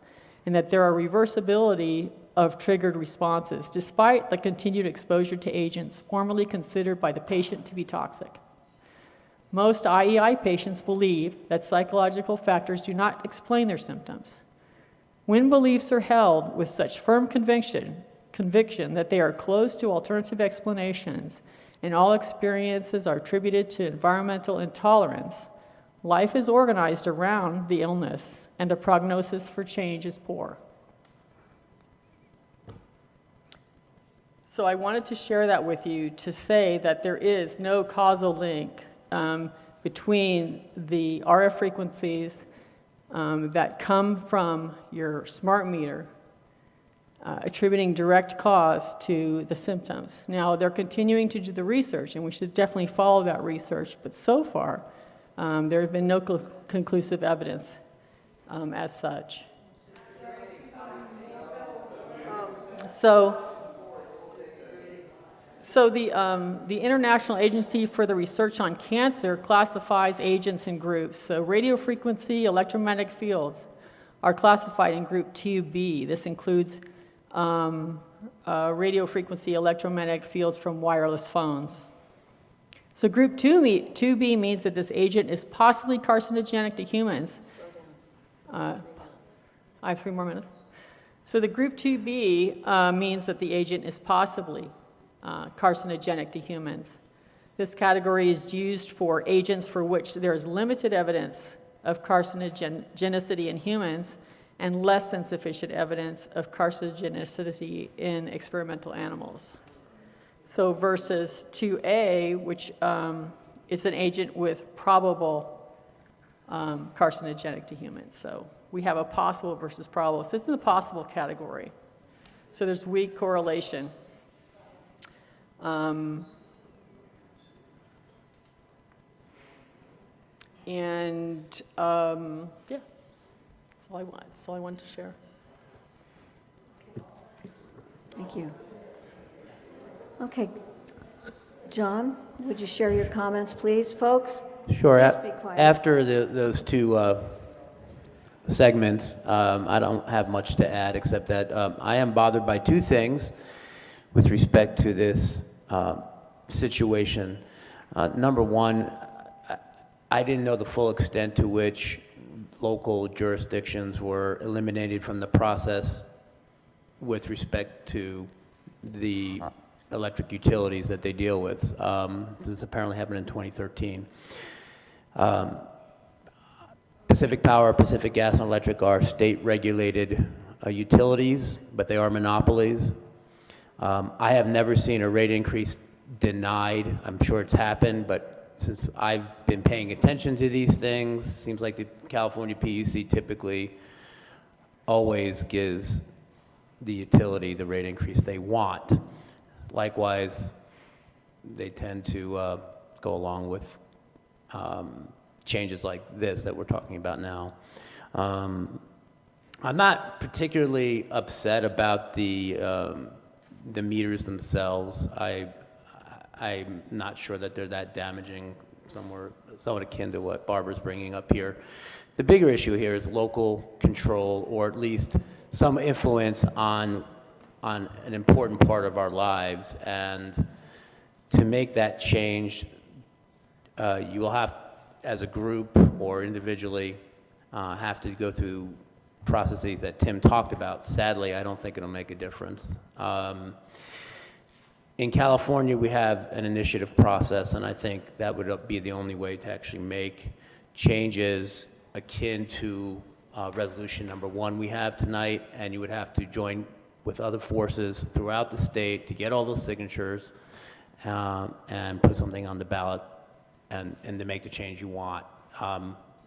and that there are reversibility of triggered responses, despite the continued exposure to agents formerly considered by the patient to be toxic. Most IEI patients believe that psychological factors do not explain their symptoms. When beliefs are held with such firm conviction that they are closed to alternative explanations, and all experiences are attributed to environmental intolerance, life is organized around the illness, and the prognosis for change is poor. So I wanted to share that with you to say that there is no causal link between the RF frequencies that come from your smart meter attributing direct cause to the symptoms. Now, they're continuing to do the research, and we should definitely follow that research, but so far, there has been no conclusive evidence as such. So the International Agency for the Research on Cancer classifies agents in groups. So radiofrequency electromagnetic fields are classified in group 2B. This includes radiofrequency electromagnetic fields from wireless phones. So group 2B means that this agent is possibly carcinogenic to humans. I have 3 more minutes. So the group 2B means that the agent is possibly carcinogenic to humans. This category is used for agents for which there is limited evidence of carcinogenicity in humans and less than sufficient evidence of carcinogenicity in experimental animals. So versus 2A, which is an agent with probable carcinogenic to humans. So we have a possible versus probable. So it's in the possible category. So there's weak correlation. Yeah, that's all I wanted to share. Thank you. Okay. John, would you share your comments, please, folks? Sure. Please be quiet. After those 2 segments, I don't have much to add except that I am bothered by 2 things with respect to this situation. Number 1, I didn't know the full extent to which local jurisdictions were eliminated from the process with respect to the electric utilities that they deal with. This apparently happened in 2013. Pacific Power, Pacific Gas and Electric are state-regulated utilities, but they are monopolies. I have never seen a rate increase denied. I'm sure it's happened, but since I've been paying attention to these things, seems like the California PUC typically always gives the utility the rate increase they want. Likewise, they tend to go along with changes like this that we're talking about now. I'm not particularly upset about the meters themselves. I'm not sure that they're that damaging, somewhat akin to what Barbara's bringing up here. The bigger issue here is local control, or at least some influence on an important part of our lives. And to make that change, you will have, as a group or individually, have to go through processes that Tim talked about. Sadly, I don't think it'll make a difference. In California, we have an initiative process, and I think that would be the only way to actually make changes akin to resolution number 1 we have tonight, and you would have to join with other forces throughout the state to get all those signatures and put something on the ballot and to make the change you want.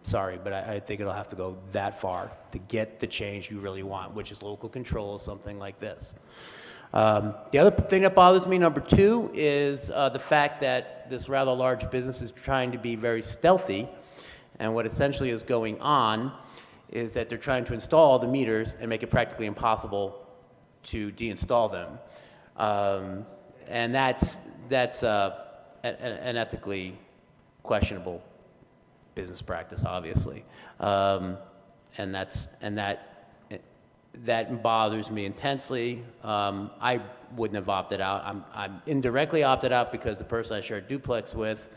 Sorry, but I think it'll have to go that far to get the change you really want, which is local control of something like this. The other thing that bothers me, number 2, is the fact that this rather large business is trying to be very stealthy, and what essentially is going on is that they're trying to install the meters and make it practically impossible to deinstall them. And that's an ethically questionable business practice, obviously. And that bothers me intensely. I wouldn't have opted out. I'm indirectly opted out because the person I shared duplex with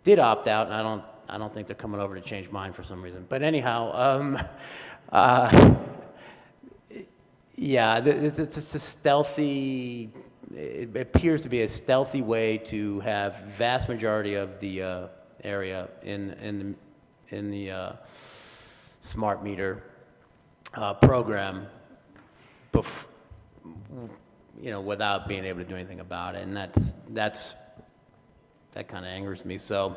did opt out, and I don't think they're coming over to change mine for some reason. But anyhow, yeah, it's just a stealthy, it appears to be a stealthy way to have vast majority of the area in the smart meter program, without being able to do anything about it, and that kind of angers me. So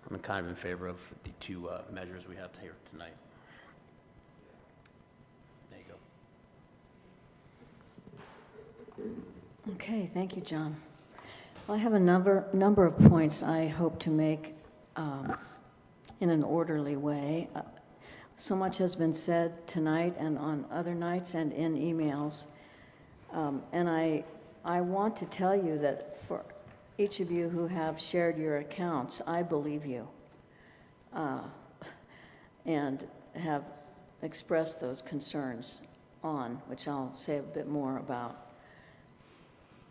I'm kind of in favor of the 2 measures we have here tonight. There you go. Okay, thank you, John. Well, I have a number of points I hope to make in an orderly way. So much has been said tonight and on other nights and in emails. And I want to tell you that for each of you who have shared your accounts, I believe you and have expressed those concerns on, which I'll say a bit more about.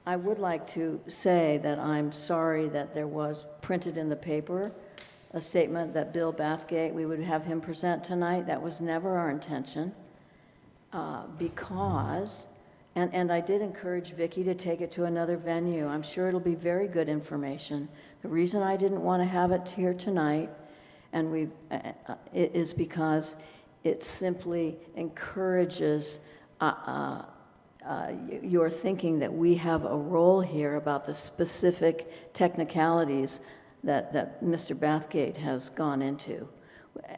I would like to say that I'm sorry that there was printed in the paper a statement that Bill Bathgate, we would have him present tonight. That was never our intention because, and I did encourage Vicki to take it to another venue. I'm sure it'll be very good information. The reason I didn't want to have it here tonight and it is because it simply encourages your thinking that we have a role here about the specific technicalities that Mr. Bathgate has gone into.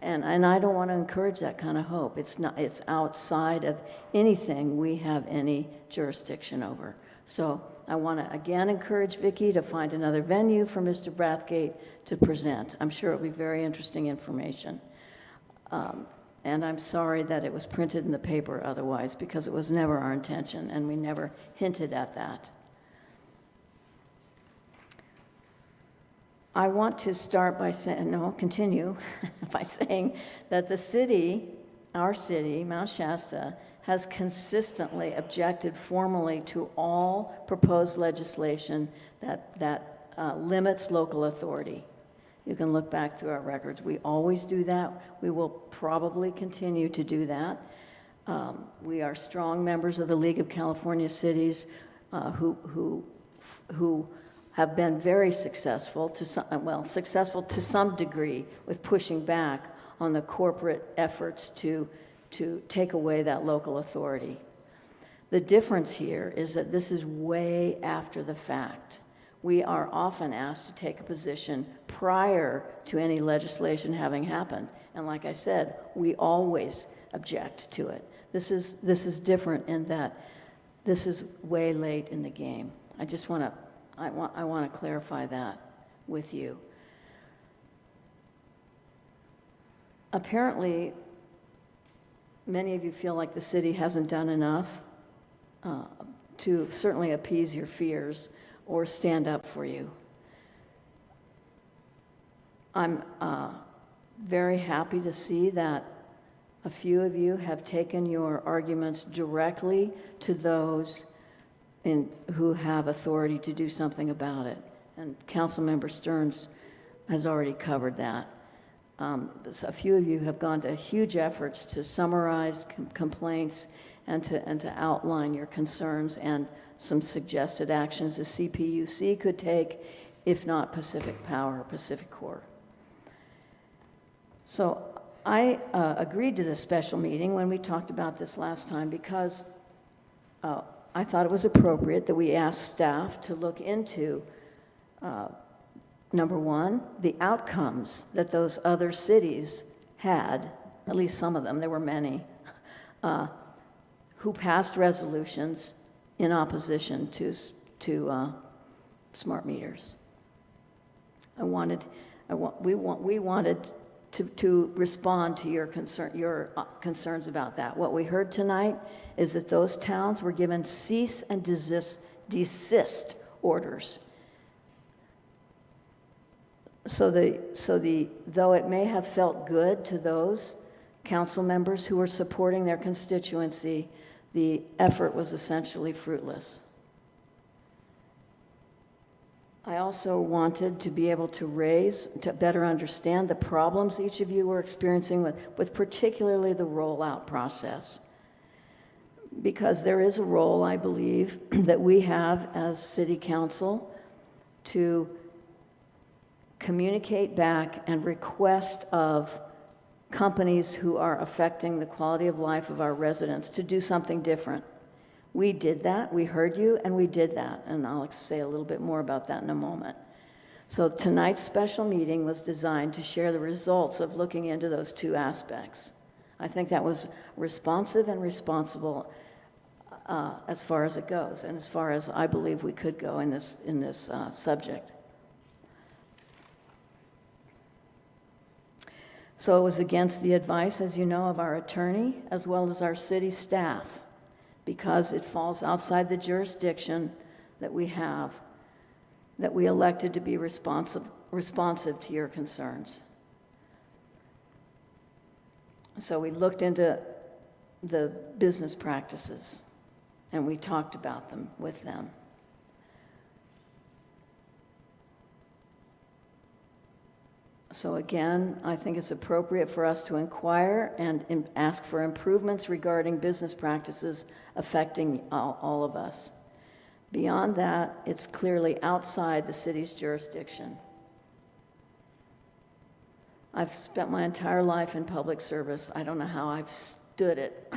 And I don't want to encourage that kind of hope. It's outside of anything we have any jurisdiction over. So I want to again encourage Vicki to find another venue for Mr. Bathgate to present. I'm sure it'll be very interesting information. And I'm sorry that it was printed in the paper otherwise, because it was never our intention, and we never hinted at that. I want to start by saying, no, I'll continue by saying that the city, our city, Mount Shasta, has consistently objected formally to all proposed legislation that limits local authority. You can look back through our records. We always do that. We will probably continue to do that. We are strong members of the League of California Cities who have been very successful successful to some degree with pushing back on the corporate efforts to take away that local authority. The difference here is that this is way after the fact. We are often asked to take a position prior to any legislation having happened. And like I said, we always object to it. This is different in that this is way late in the game. I want to clarify that with you. apparently, many of you feel like the city hasn't done enough to certainly appease your fears or stand up for you. I'm very happy to see that a few of you have taken your arguments directly to those who have authority to do something about it. And Councilmember Stearns has already covered that. A few of you have gone to huge efforts to summarize complaints and to outline your concerns and some suggested actions the CPUC could take, if not Pacific Power or Pacific Corp. So I agreed to this special meeting when we talked about this last time because I thought it was appropriate that we ask staff to look into, number one, the outcomes that those other cities had, at least some of them, there were many, who passed resolutions in opposition to smart meters. We wanted to respond to your concerns about that. What we heard tonight is that those towns were given cease and desist orders. Though it may have felt good to those council members who were supporting their constituency, the effort was essentially fruitless. I also wanted to be able to better understand the problems each of you were experiencing with particularly the rollout process. Because there is a role, I believe, that we have as City Council to communicate back and request of companies who are affecting the quality of life of our residents to do something different. We did that, we heard you, and we did that, and I'll say a little bit more about that in a moment. So tonight's special meeting was designed to share the results of looking into those two aspects. I think that was responsive and responsible as far as it goes, and as far as I believe we could go in this subject. So it was against the advice, as you know, of our attorney, as well as our city staff, because it falls outside the jurisdiction that we have, that we elected to be responsive to your concerns. So we looked into the business practices, and we talked about them with them. So again, I think it's appropriate for us to inquire and ask for improvements regarding business practices affecting all of us. Beyond that, it's clearly outside the city's jurisdiction. I've spent my entire life in public service. I don't know how I've stood it.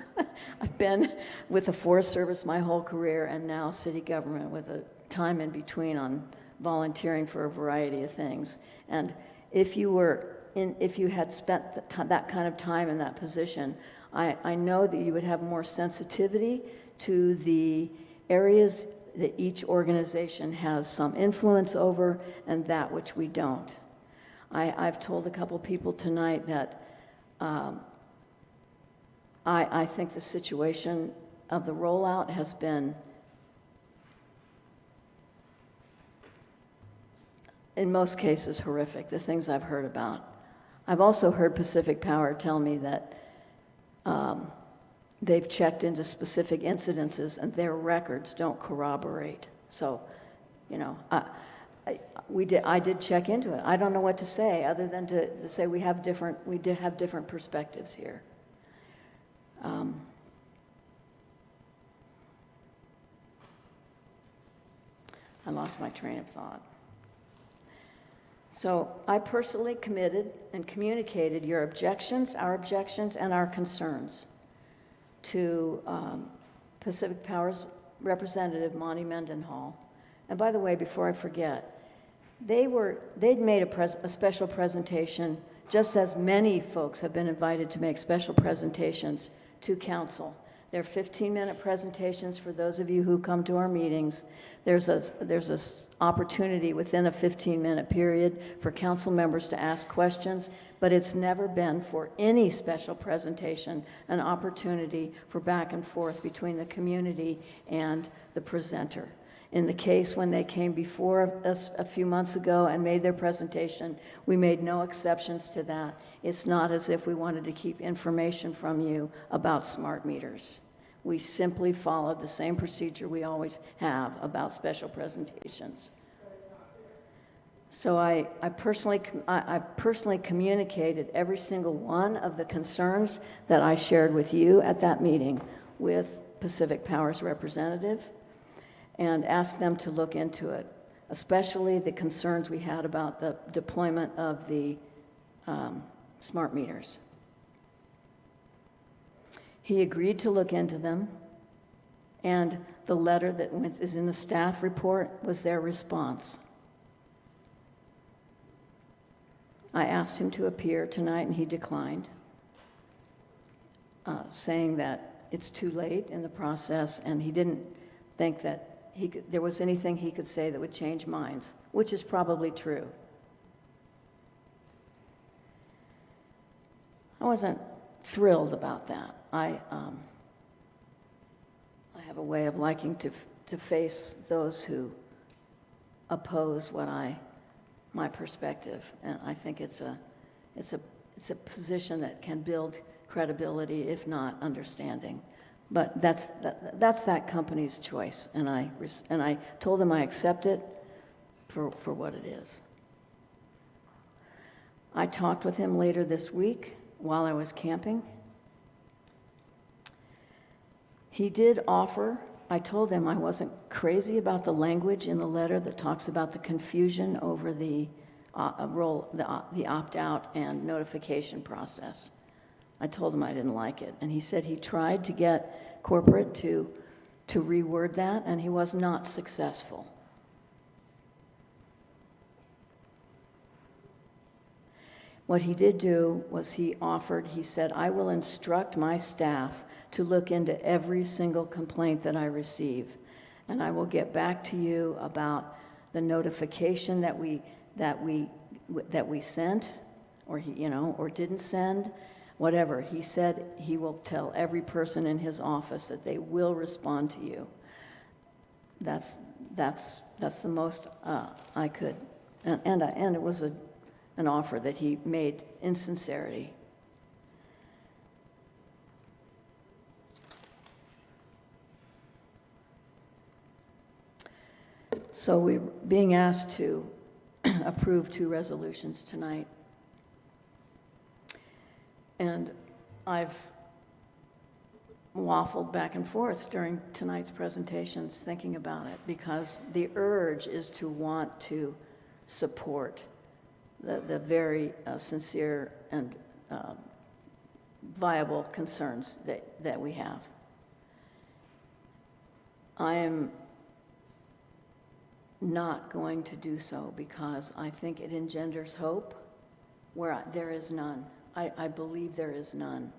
I've been with the Forest Service my whole career, and now city government with a time in between on volunteering for a variety of things. And if you had spent that kind of time in that position, I know that you would have more sensitivity to the areas that each organization has some influence over and that which we don't. I've told a couple people tonight that I think the situation of the rollout has been, in most cases, horrific, the things I've heard about. I've also heard Pacific Power tell me that they've checked into specific incidences and their records don't corroborate. So, you know, I did check into it. I don't know what to say other than to say we did have different perspectives here. I lost my train of thought. So I personally committed and communicated your objections, our objections, and our concerns to Pacific Power's representative, Monty Mendenhall. And by the way, before I forget, they'd made a special presentation, just as many folks have been invited to make special presentations to council. They're 15-minute presentations for those of you who come to our meetings. There's a opportunity within a 15-minute period for council members to ask questions, but it's never been for any special presentation an opportunity for back and forth between the community and the presenter. In the case when they came before us a few months ago and made their presentation, we made no exceptions to that. It's not as if we wanted to keep information from you about smart meters. We simply followed the same procedure we always have about special presentations. So I personally communicated every single one of the concerns that I shared with you at that meeting with Pacific Power's representative, and asked them to look into it, especially the concerns we had about the deployment of the smart meters. He agreed to look into them, and the letter that is in the staff report was their response. I asked him to appear tonight, and he declined, saying that it's too late in the process, and he didn't think that there was anything he could say that would change minds, which is probably true. I wasn't thrilled about that. I have a way of liking to face those who oppose my perspective, and I think it's a position that can build credibility, if not understanding. But that's that company's choice, and I told them I accept it for what it is. I talked with him later this week while I was camping. He did offer, I told him I wasn't crazy about the language in the letter that talks about the confusion over the opt-out and notification process. I told him I didn't like it, and he said he tried to get corporate to reword that, and he was not successful. What he did do was he said, I will instruct my staff to look into every single complaint that I receive, and I will get back to you about the notification that we sent, or didn't send, whatever. He said he will tell every person in his office that they will respond to you. That's the most I could, and it was an offer that he made in sincerity. So we're being asked to approve 2 resolutions tonight. And I've waffled back and forth during tonight's presentations thinking about it, because the urge is to want to support the very sincere and viable concerns that we have. I am not going to do so because I think it engenders hope where there is none. I believe there is none.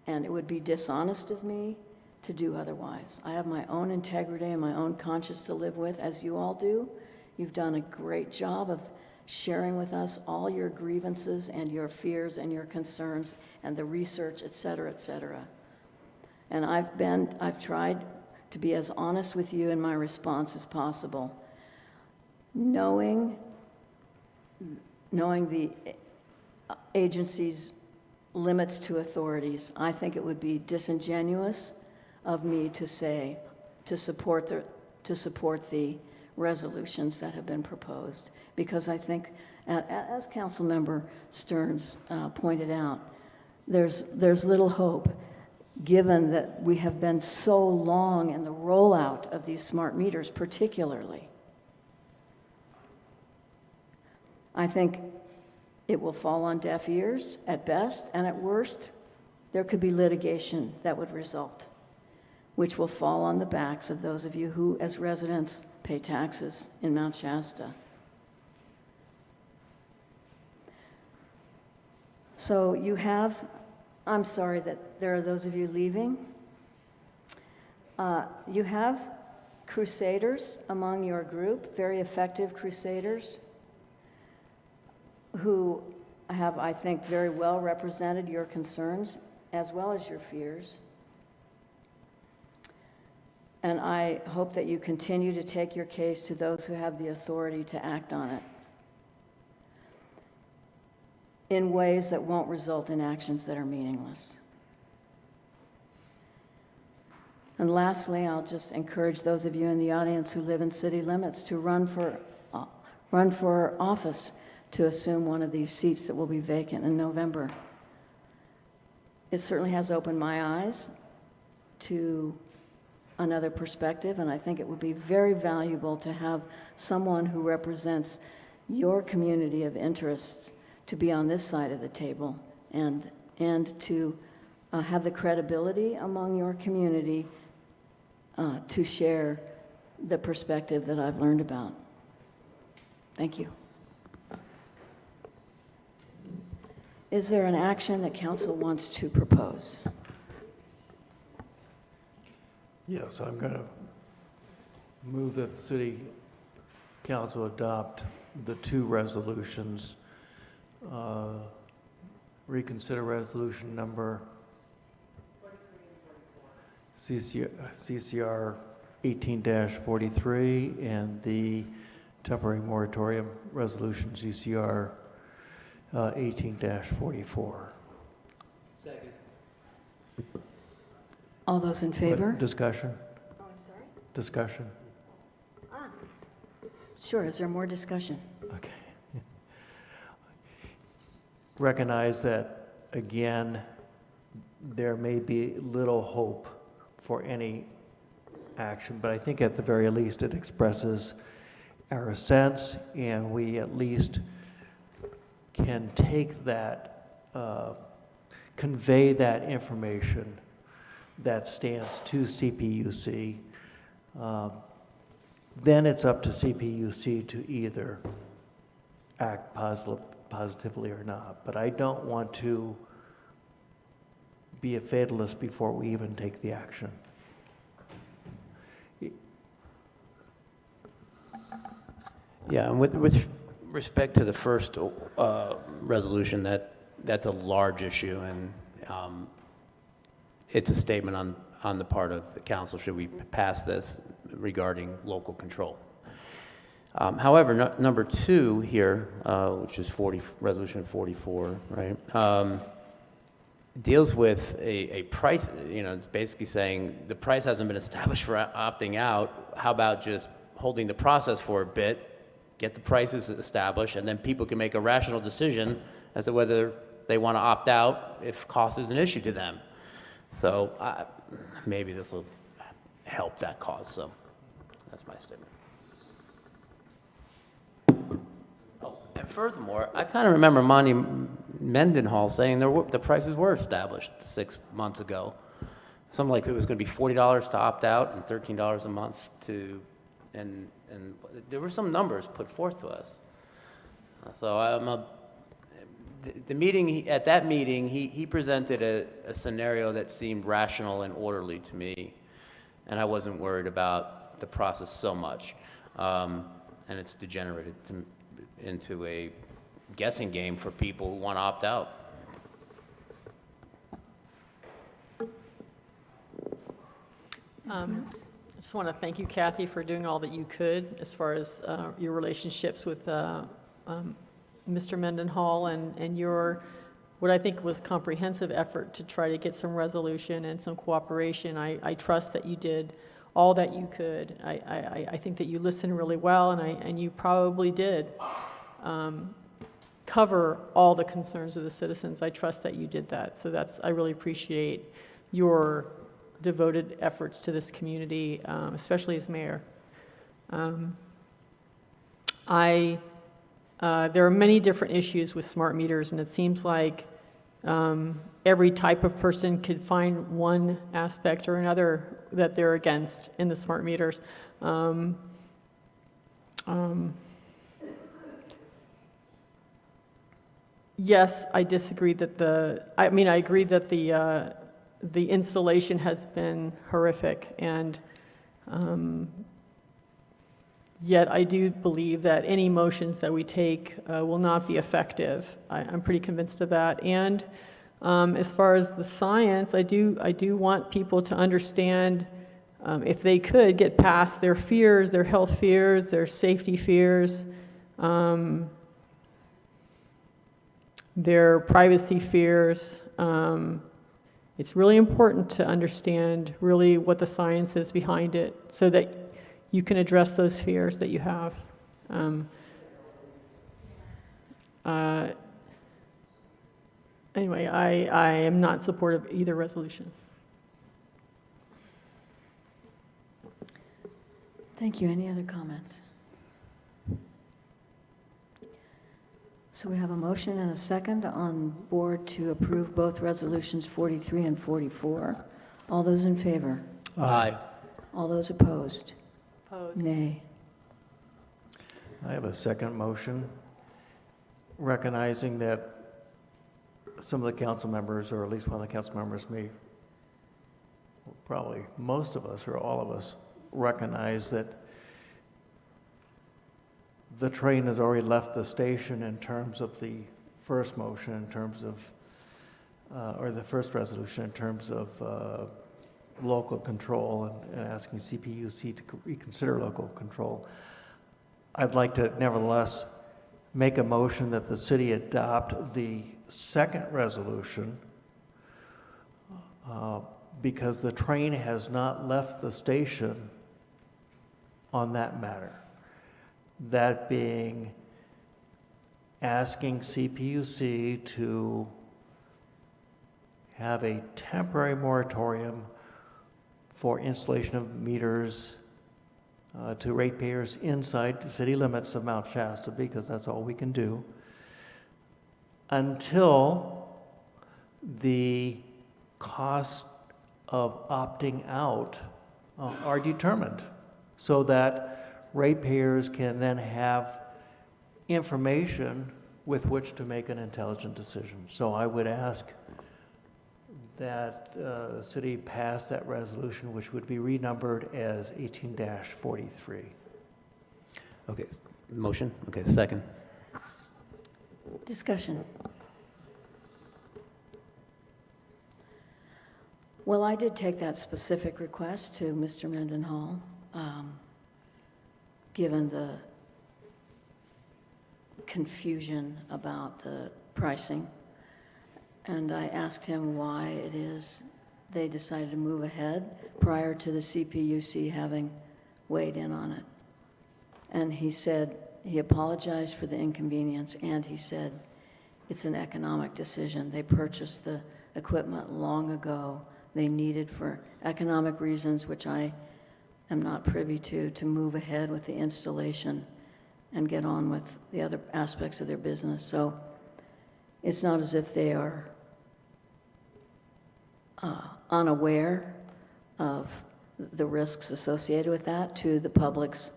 And it would be dishonest of me to do otherwise. I have my own integrity and my own conscience to live with, as you all do. You've done a great job of sharing with us all your grievances and your fears and your concerns and the research, et cetera, et cetera. And I've tried to be as honest with you in my response as possible, knowing the agency's limits to authorities. I think it would be disingenuous of me to say to support the resolutions that have been proposed, because I think, as Councilmember Stearns pointed out, there's little hope, given that we have been so long in the rollout of these smart meters, particularly. I think it will fall on deaf ears at best, and at worst, there could be litigation that would result, which will fall on the backs of those of you who, as residents, pay taxes in Mount Shasta. So you have I'm sorry that there are those of you leaving. You have crusaders among your group, very effective crusaders, who have, I think, very well represented your concerns as well as your fears. And I hope that you continue to take your case to those who have the authority to act on it in ways that won't result in actions that are meaningless. And lastly, I'll just encourage those of you in the audience who live in city limits to run for office to assume one of these seats that will be vacant in November. It certainly has opened my eyes to another perspective, and I think it would be very valuable to have someone who represents your community of interests to be on this side of the table and to have the credibility among your community to share the perspective that I've learned about. Thank you. Is there an action that council wants to propose? Yes, I'm going to move that the city council adopt the two resolutions. Reconsider resolution number CCR 18-43 and the temporary moratorium resolution CCR 18-44. Second. All those in favor? Discussion? Oh, I'm sorry? Discussion? Sure, is there more discussion? Okay. Recognize that, again, there may be little hope for any action, but I think at the very least it expresses our sense, and we at least can take that, convey that information that stands to CPUC. Then it's up to CPUC to either act positively or not. But I don't want to be a fatalist before we even take the action. Yeah, and with respect to the first resolution, that's a large issue, and it's a statement on the part of the council, should we pass this, regarding local control. However, number two here, which is resolution 44, right, deals with a price. It's basically saying the price hasn't been established for opting out. How about just holding the process for a bit, get the prices established, and then people can make a rational decision as to whether they want to opt out if cost is an issue to them. So maybe this will help that cause. So that's my statement. Oh, and furthermore, I kind of remember Monty Mendenhall saying the prices were established 6 months ago. Something like it was going to be $40 to opt out and $13 a month to, and there were some numbers put forth to us. So at that meeting, he presented a scenario that seemed rational and orderly to me, and I wasn't worried about the process so much. And it's degenerated into a guessing game for people who want to opt out. I just want to thank you, Kathy, for doing all that you could as far as your relationships with Mr. Mendenhall and your, what I think was comprehensive effort to try to get some resolution and some cooperation. I trust that you did all that you could. I think that you listened really well, and you probably did cover all the concerns of the citizens. I trust that you did that. So I really appreciate your devoted efforts to this community, especially as mayor. There are many different issues with smart meters, and it seems like every type of person could find one aspect or another that they're against in the smart meters. yes, I disagree that I agree that the installation has been horrific, and yet I do believe that any motions that we take will not be effective. I'm pretty convinced of that. And as far as the science, I do want people to understand, if they could get past their fears, their health fears, their safety fears, their privacy fears. It's really important to understand really what the science is behind it so that you can address those fears that you have. Anyway, I am not supportive of either resolution. Thank you. Any other comments? So we have a motion and a second on board to approve both resolutions 43 and 44. All those in favor? Aye. All those opposed? Opposed. Nay. I have a second motion, recognizing that some of the council members, or at least one of the council members may, probably most of us or all of us, recognize that the train has already left the station in terms of the first motion, in terms of, or the first resolution in terms of local control and asking CPUC to reconsider local control. I'd like to nevertheless make a motion that the city adopt the second resolution because the train has not left the station on that matter. That being asking CPUC to have a temporary moratorium for installation of meters to ratepayers inside the city limits of Mount Shasta, because that's all we can do, until the cost of opting out are determined, so that ratepayers can then have information with which to make an intelligent decision. So I would ask that the city pass that resolution, which would be renumbered as 18-43. Okay, motion? Okay, second. Discussion. Well, I did take that specific request to Mr. Mendenhall, given the confusion about the pricing. And I asked him why it is they decided to move ahead prior to the CPUC having weighed in on it. And he said, he apologized for the inconvenience, and he said, it's an economic decision. They purchased the equipment long ago. They needed, for economic reasons, which I am not privy to move ahead with the installation and get on with the other aspects of their business. So it's not as if they are unaware of the risks associated with that to the public's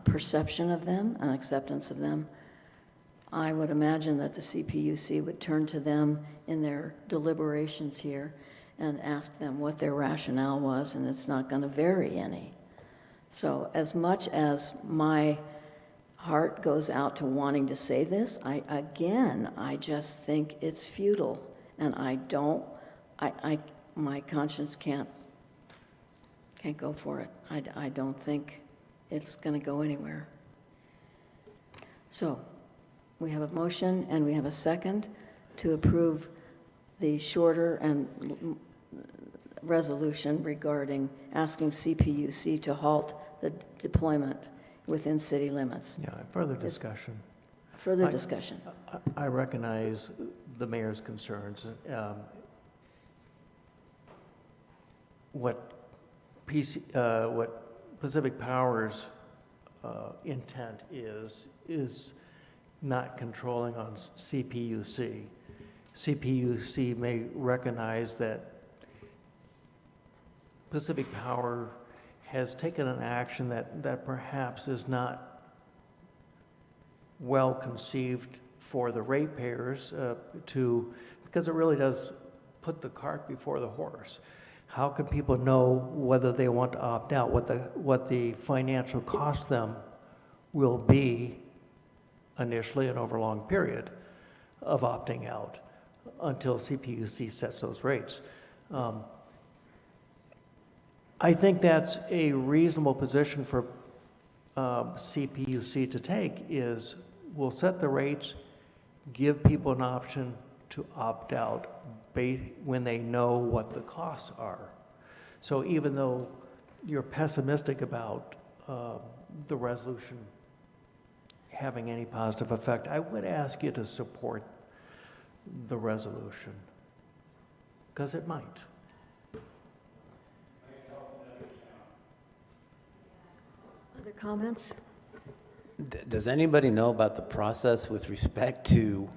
perception of them and acceptance of them. I would imagine that the CPUC would turn to them in their deliberations here and ask them what their rationale was, and it's not going to vary any. So as much as my heart goes out to wanting to say this, I just think it's futile, and my conscience can't go for it. I don't think it's going to go anywhere. So we have a motion and we have a second to approve the shorter and resolution regarding asking CPUC to halt the deployment within city limits. Yeah, further discussion. Further discussion. I recognize the mayor's concerns. What Pacific Power's intent is not controlling on CPUC. CPUC may recognize that Pacific Power has taken an action that perhaps is not well conceived for the ratepayers because it really does put the cart before the horse. How can people know whether they want to opt out, what the financial cost them will be initially and over a long period of opting out until CPUC sets those rates? I think that's a reasonable position for CPUC to take, is we'll set the rates, give people an option to opt out when they know what the costs are. So even though you're pessimistic about the resolution having any positive effect, I would ask you to support the resolution, because it might. Other comments? Does anybody know about the process with respect to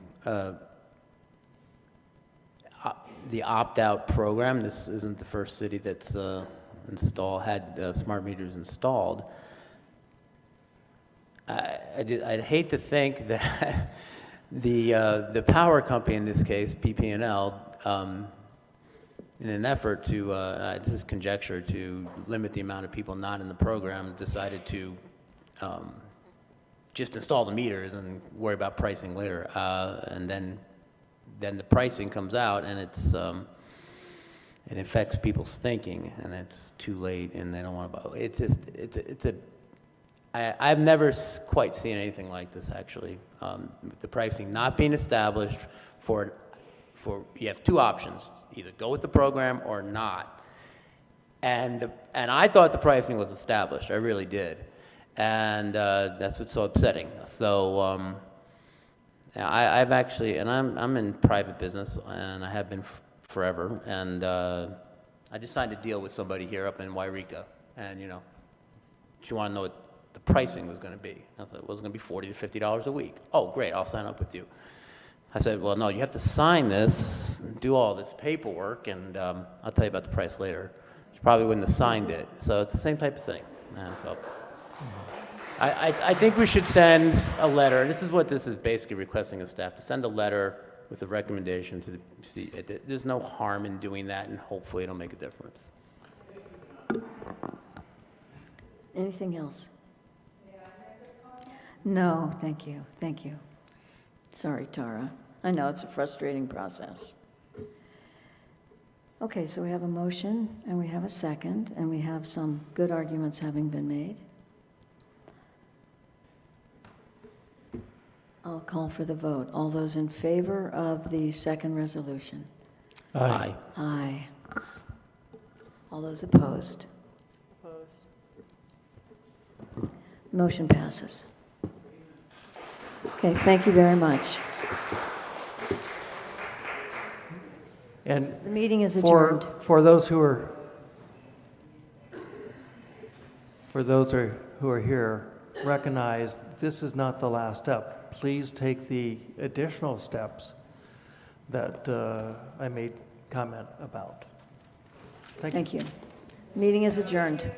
the opt-out program? This isn't the first city that's had smart meters installed. I'd hate to think that the power company, in this case, PP&L, in an effort to, this is conjecture, to limit the amount of people not in the program, decided to just install the meters and worry about pricing later. And then the pricing comes out, and it affects people's thinking, and it's too late, and they don't want to. I've never quite seen anything like this, actually. The pricing not being established for you have two options: either go with the program or not. And I thought the pricing was established. I really did, and that's what's so upsetting. So I've actually, and I'm in private business, and I have been forever. And I just signed a deal with somebody here up in Wairika, and she wanted to know what the pricing was going to be. I said, well, it's going to be $40 to $50 a week. Oh, great, I'll sign up with you. I said, well, no, you have to sign this, do all this paperwork, and I'll tell you about the price later. She probably wouldn't have signed it. So it's the same type of thing. And so I think we should send a letter. This is what this is basically requesting of staff, to send a letter with a recommendation to the, there's no harm in doing that, and hopefully it'll make a difference. Anything else? No, thank you, thank you. Sorry, Tara. I know it's a frustrating process. Okay, so we have a motion, and we have a second, and we have some good arguments having been made. I'll call for the vote. All those in favor of the second resolution? Aye. Aye. All those opposed? Opposed. Motion passes. Okay, thank you very much. And the meeting is adjourned. For those who are here, recognize this is not the last step. Please take the additional steps that I made comment about. Thank you. Meeting is adjourned.